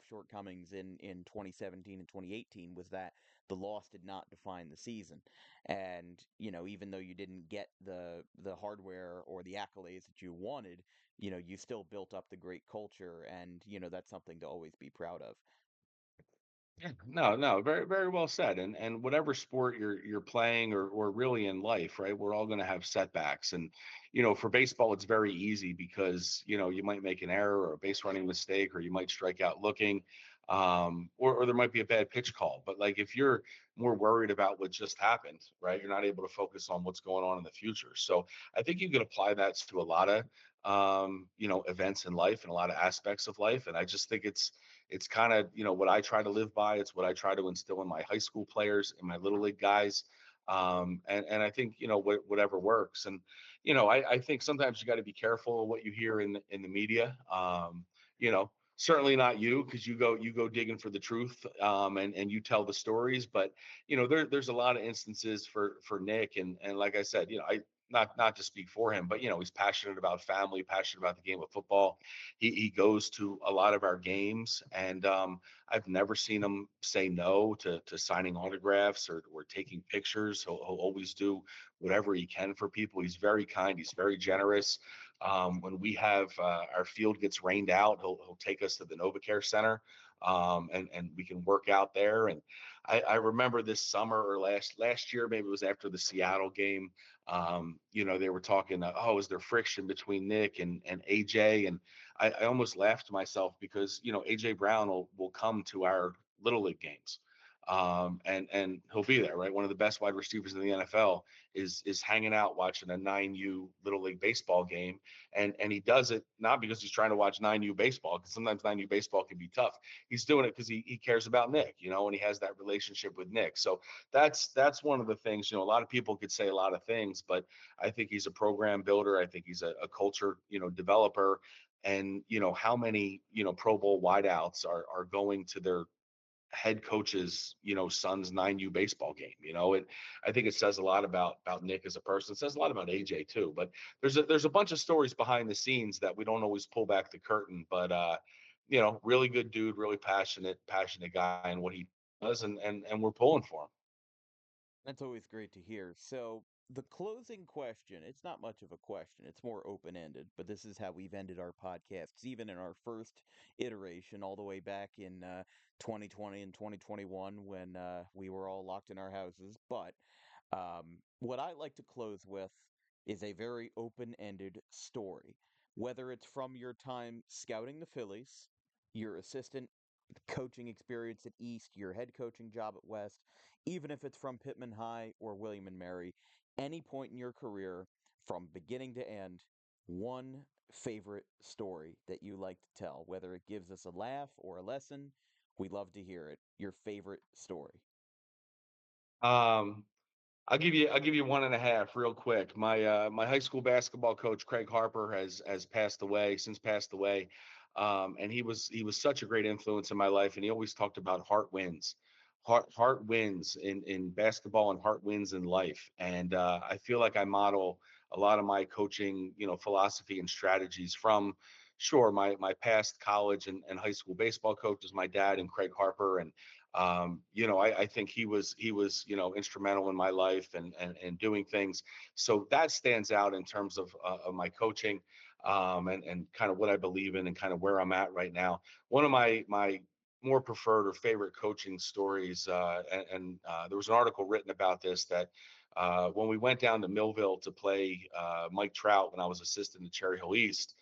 shortcomings in 2017 and 2018 was that the loss did not define the season. And, even though you didn't get the hardware or the accolades that you wanted, you still built up the great culture, and, that's something to always be proud of. Yeah, no, no, very, very well said. And whatever sport you're playing or really in life, right? We're all going to have setbacks. And for baseball, it's very easy because you might make an error or a base running mistake, or you might strike out looking, or there might be a bad pitch call. But like if you're more worried about what just happened, right? You're not able to focus on what's going on in the future. So I think you can apply that to a lot of events in life and a lot of aspects of life. And I just think it's kind of what I try to live by. It's what I try to instill in my high school players and my little league guys. And I think whatever works. And I think sometimes you got to be careful of what you hear in the media. Certainly not you, because you go digging for the truth, and you tell the stories. But there's a lot of instances for Nick, and like I said, I not to speak for him, but he's passionate about family, passionate about the game of football. He goes to a lot of our games, and I've never seen him say no to signing autographs or taking pictures. He'll always do whatever he can for people. He's very kind. He's very generous. When we have our field gets rained out, he'll take us to the NovaCare Center, and we can work out there. And I remember this summer or last year, maybe it was after the Seattle game. They were talking, oh, is there friction between Nick and AJ? And I almost laughed to myself because AJ Brown will come to our little league games, and he'll be there, right? One of the best wide receivers in the NFL is hanging out watching a 9U little league baseball game, and he does it not because he's trying to watch 9U baseball, because sometimes 9U baseball can be tough. He's doing it because he cares about Nick, and he has that relationship with Nick. So that's one of the things. A lot of people could say a lot of things, but I think he's a program builder. I think he's a culture developer. And how many Pro Bowl wideouts are going to their head coach's son's 9U baseball game. I think it says a lot about Nick as a person. It says a lot about AJ too. But there's a bunch of stories behind the scenes that we don't always pull back the curtain. But really good dude, really passionate guy in what he does, and we're pulling for him. That's always great to hear. So, the closing question, it's not much of a question, it's more open ended, but this is how we've ended our podcasts, even in our first iteration, all the way back in 2020 and 2021 when we were all locked in our houses. But what I like to close with is a very open ended story, whether it's from your time scouting the Phillies, your assistant coaching experience at East, your head coaching job at West, even if it's from Pitman High or William and Mary, any point in your career from beginning to end, one favorite story that you like to tell, whether it gives us a laugh or a lesson, we love to hear it. Your favorite story. Um, I'll give you one and a half real quick. My high school basketball coach Craig Harper has passed away, and he was such a great influence in my life, and he always talked about heart wins. Heart wins in basketball, and heart wins in life. And I feel like I model a lot of my coaching, philosophy and strategies from, sure, my past college and high school baseball coaches, my dad and Craig Harper. And I think he was instrumental in my life and doing things. So that stands out in terms of my coaching, and kind of what I believe in and kind of where I'm at right now. One of my more preferred or favorite coaching stories, and there was an article written about this, that when we went down to Millville to play Mike Trout when I was assistant to Cherry Hill East,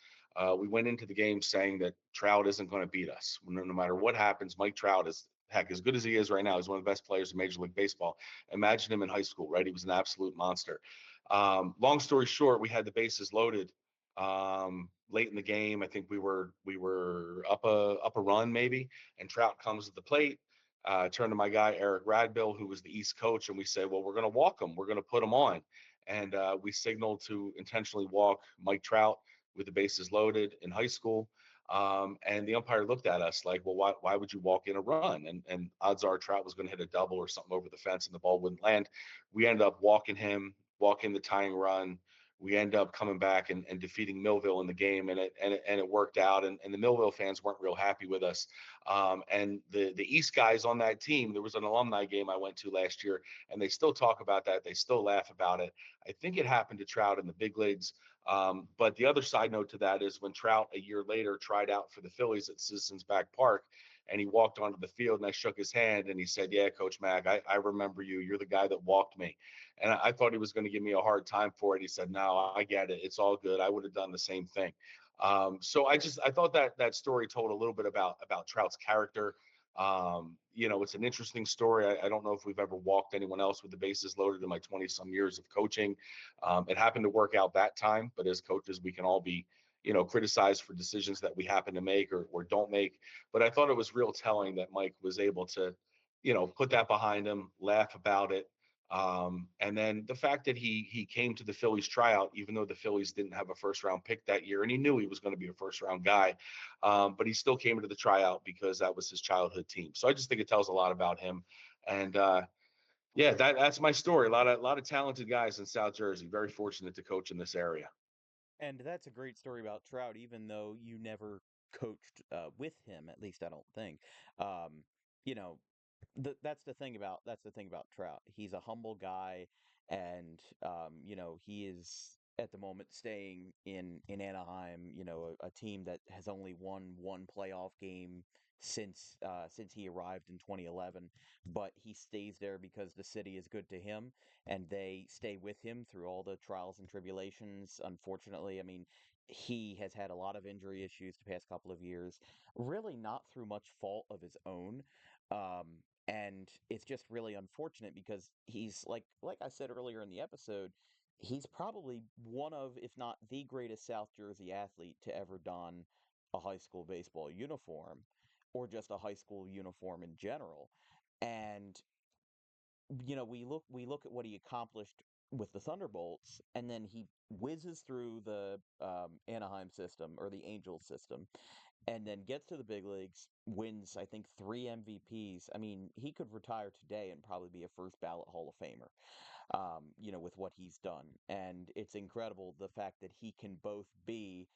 we went into the game saying that Trout isn't going to beat us. No matter what happens, Mike Trout is, heck, as good as he is right now. He's one of the best players in Major League Baseball. Imagine him in high school, right? He was an absolute monster. Long story short, we had the bases loaded late in the game. I think we were up a run maybe, and Trout comes to the plate. Turned to my guy Eric Radbill, who was the East coach, and we said, "Well, we're going to walk him. We're going to put him on." And we signaled to intentionally walk Mike Trout with the bases loaded in high school. And the umpire looked at us like, "Well, why would you walk in a run?" And odds are Trout was going to hit a double or something over the fence, and the ball wouldn't land. We ended up walking him, walking the tying run. We end up coming back and defeating Millville in the game, and it worked out. And the Millville fans weren't real happy with us. And the East guys on that team, there was an alumni game I went to last year, and they still talk about that. They still laugh about it. I think it happened to Trout in the big leagues. But the other side note to that is when Trout a year later tried out for the Phillies at Citizens Bank Park, and he walked onto the field, and I shook his hand, and he said, "Yeah, Coach Mac, I remember you. You're the guy that walked me." And I thought he was going to give me a hard time for it. He said, "No, I get it. It's all good. I would have done the same thing." So I thought that story told a little bit about Trout's character. It's an interesting story. I don't know if we've ever walked anyone else with the bases loaded in my 20 some years of coaching. It happened to work out that time, but as coaches, we can all be, criticized for decisions that we happen to make or don't make. But I thought it was real telling that Mike was able to, put that behind him, laugh about it. And then the fact that he came to the Phillies tryout, even though the Phillies didn't have a first round pick that year, and he knew he was going to be a first round guy, but he still came to the tryout because that was his childhood team. So I just think it tells a lot about him. And yeah, that's my story. A lot of talented guys in South Jersey. Very fortunate to coach in this area. And that's a great story about Trout, even though you never coached with him. At least I don't think. Um, you know, that's the thing about Trout. He's a humble guy, and he is at the moment staying in Anaheim. A team that has only won one playoff game since he arrived in 2011. But he stays there because the city is good to him, and they stay with him through all the trials and tribulations. Unfortunately, I mean, he has had a lot of injury issues the past couple of years, really not through much fault of his own. And it's just really unfortunate because he's like I said earlier in the episode, he's probably one of, if not the greatest South Jersey athlete to ever don a high school baseball uniform or just a high school uniform in general. And we look at what he accomplished with the Thunderbolts, and then he whizzes through the Anaheim system or the Angels system, and then gets to the big leagues, wins I think 3 MVPs. I mean, he could retire today and probably be a first ballot Hall of Famer. With what he's done, and it's incredible the fact that he can both be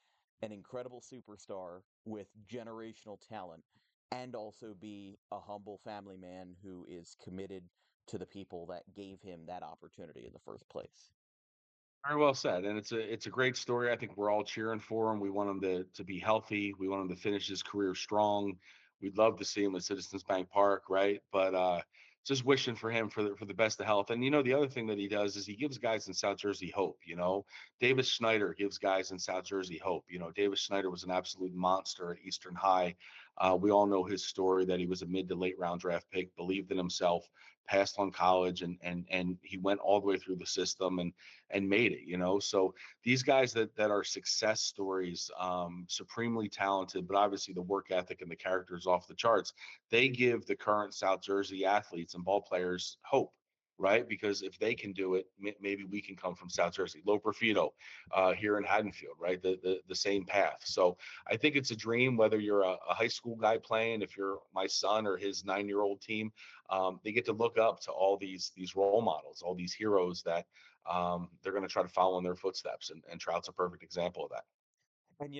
an incredible superstar with generational talent and also be a humble family man who is committed to the people that gave him that opportunity in the first place. Very well said, and it's a great story. I think we're all cheering for him. We want him to be healthy. We want him to finish his career strong. We'd love to see him at Citizens Bank Park, right? But just wishing for him for the best of health. And the other thing that he does is he gives guys in South Jersey hope. Davis Schneider gives guys in South Jersey hope. Davis Schneider was an absolute monster at Eastern High. We all know his story, that he was a mid to late round draft pick, believed in himself, passed on college, and he went all the way through the system and made it. So these guys that are success stories, supremely talented, but obviously the work ethic and the character is off the charts. They give the current South Jersey athletes and ball players hope. right? Because if they can do it, maybe we can come from South Jersey. Loper Fido here in Haddonfield, right? The same path. So I think it's a dream, whether you're a high school guy playing, if you're my son or his 9-year-old team, they get to look up to all these role models, all these heroes that they're going to try to follow in their footsteps. And Trout's a perfect example of that. And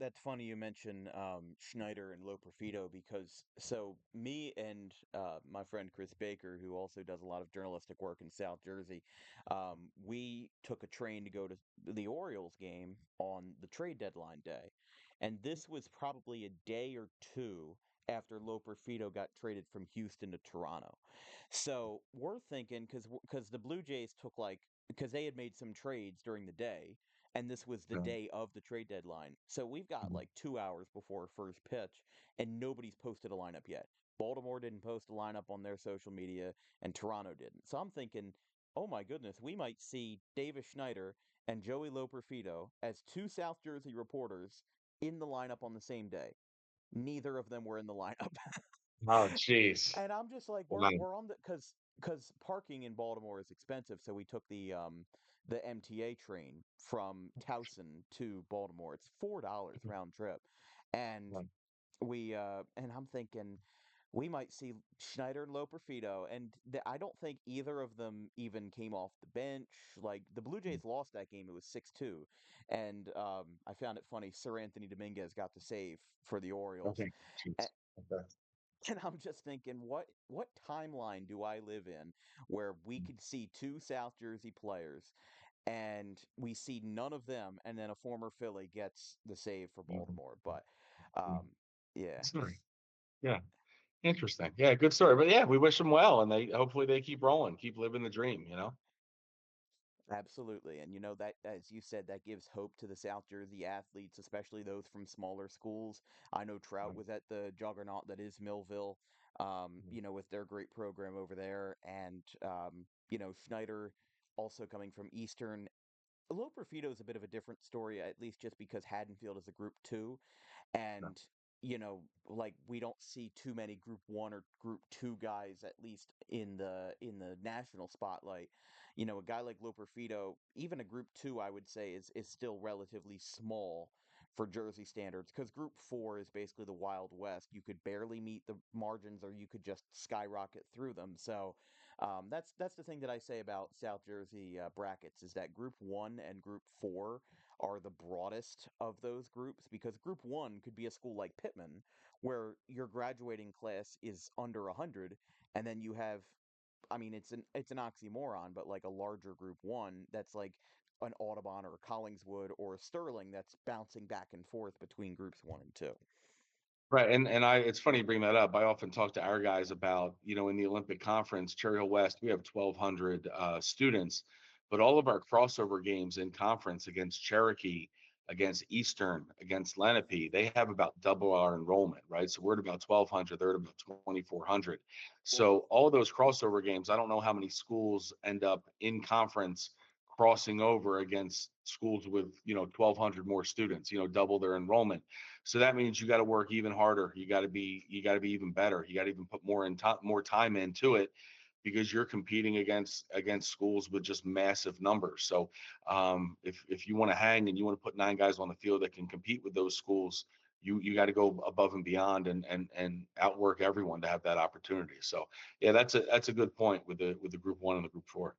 that's funny you mention Schneider and Loperfido because so me and my friend Chris Baker, who also does a lot of journalistic work in South Jersey, we took a train to go to the Orioles game on the trade deadline day, and this was probably a day or two after Loperfido got traded from Houston to Toronto. So we're thinking because the Blue Jays took like because they had made some trades during the day and this was the Yeah. day of the trade deadline. So we've got Mhm. like 2 hours before first pitch, and nobody's posted a lineup yet. Baltimore didn't post a lineup on their social media, and Toronto didn't. So I'm thinking, oh my goodness, we might see Davis Schneider and Joey Loperfido as two South Jersey reporters in the lineup on the same day. Neither of them were in the lineup. Oh, jeez. And I'm just like, Wow. we're on the because parking in Baltimore is expensive, so we took the MTA train from Towson to Baltimore. It's $4 round trip, and Wow. and I'm thinking we might see Schneider and Loperfido, and I don't think either of them even came off the bench. Like the Blue Jays lost that game; it was 6-2, and I found it funny. Sir Anthony Dominguez got the save for the Orioles. Okay. Jeez. Okay. And I'm just thinking, what timeline do I live in where we could see two South Jersey players and we see none of them, and then a former Philly gets the save for Mhm. Baltimore? But Mhm. yeah, Sorry. Yeah. Interesting. Yeah, good story. But yeah, we wish them well, and they hopefully they keep rolling, keep living the dream. absolutely. And that, as you said, that gives hope to the South Jersey athletes, especially those from smaller schools. I know Trout Right. was at the juggernaut that is Millville, with their great program over there, and Schneider also coming from Eastern. Loperfido is a bit of a different story, at least just because Haddonfield is a Group Two, Yeah. and like we don't see too many Group One or Group Two guys, at least in the national spotlight. A guy like Loperfido, even a Group Two, I would say is still relatively small for Jersey standards because Group Four is basically the Wild West. You could barely meet the margins, or you could just skyrocket through them. So that's the thing that I say about South Jersey brackets is that Group One and Group Four are the broadest of those groups because Group One could be a school like Pitman, where your graduating class is under 100, and then you have, I mean, it's an oxymoron, but like a larger Group One that's like an Audubon or a Collingswood or a Sterling that's bouncing back and forth between Groups One and Two. Right. And it's funny you bring that up. I often talk to our guys about, in the Olympic conference, Cherry Hill West, we have 1,200 students, but all of our crossover games in conference against Cherokee, against Eastern, against Lenape, they have about double our enrollment, right? So we're at about 1,200, they're at about 2,400. So all those crossover games, I don't know how many schools end up in conference crossing over against schools with, 1,200 more students, double their enrollment. So that means you got to work even harder. You got to be even better. You got to even put more time into it because you're competing against schools with just massive numbers. So if you want to hang and you want to put 9 guys on the field that can compete with those schools, you got to go above and beyond and outwork everyone to have that opportunity. So yeah, that's a good point with the Group One and the Group Four.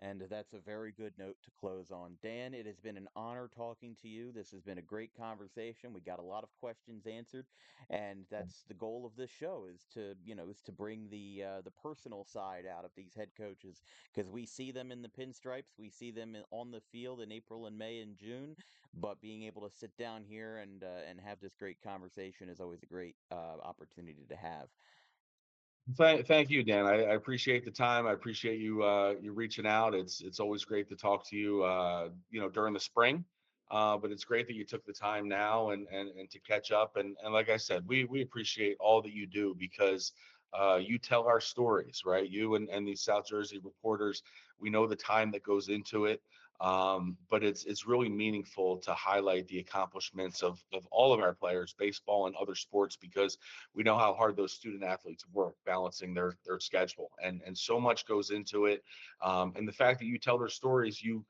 And that's a very good note to close on. Dan, it has been an honor talking to you. This has been a great conversation. We got a lot of questions answered, and that's the goal of this show is to bring the personal side out of these head coaches because we see them in the pinstripes, we see them on the field in April and May and June, but being able to sit down here and have this great conversation is always a great opportunity to have. Thank you, Dan. I appreciate the time. I appreciate you reaching out. It's always great to talk to you, during the spring. But it's great that you took the time now and to catch up. And like I said, we appreciate all that you do because you tell our stories, right? You and these South Jersey reporters, we know the time that goes into it. But it's really meaningful to highlight the accomplishments of all of our players, baseball and other sports, because we know how hard those student athletes work balancing their schedule, and so much goes into it. And the fact that you tell their stories, you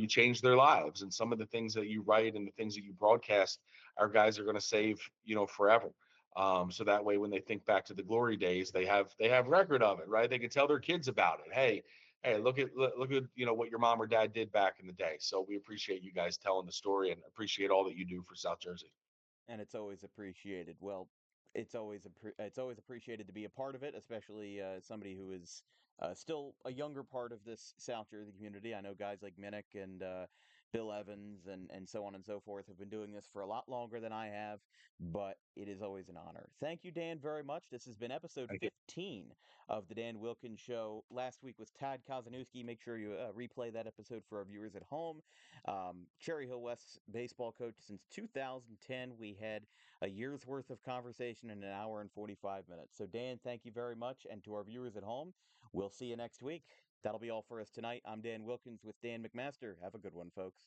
change their lives, and some of the things that you write and the things that you broadcast, our guys are going to save forever. So that way, when they think back to the glory days, they have record of it, right? They can tell their kids about it. Hey, look at what your mom or dad did back in the day. So we appreciate you guys telling the story and appreciate all that you do for South Jersey. And it's always appreciated. Well, it's always appreciated to be a part of it, especially somebody who is still a younger part of this South Jersey community. I know guys like Minnick and Bill Evans and so on and so forth have been doing this for a lot longer than I have, but it is always an honor. Thank you, Dan, very much. This has been episode Thank you. 15 of the Dan Wilkins Show. Last week was Tad Kozanowski. Make sure you replay that episode for our viewers at home. Cherry Hill West's baseball coach since 2010. We had a year's worth of conversation in an hour and 45 minutes. So, Dan, thank you very much. And to our viewers at home, we'll see you next week. That'll be all for us tonight. I'm Dan Wilkins with Dan McMaster. Have a good one, folks.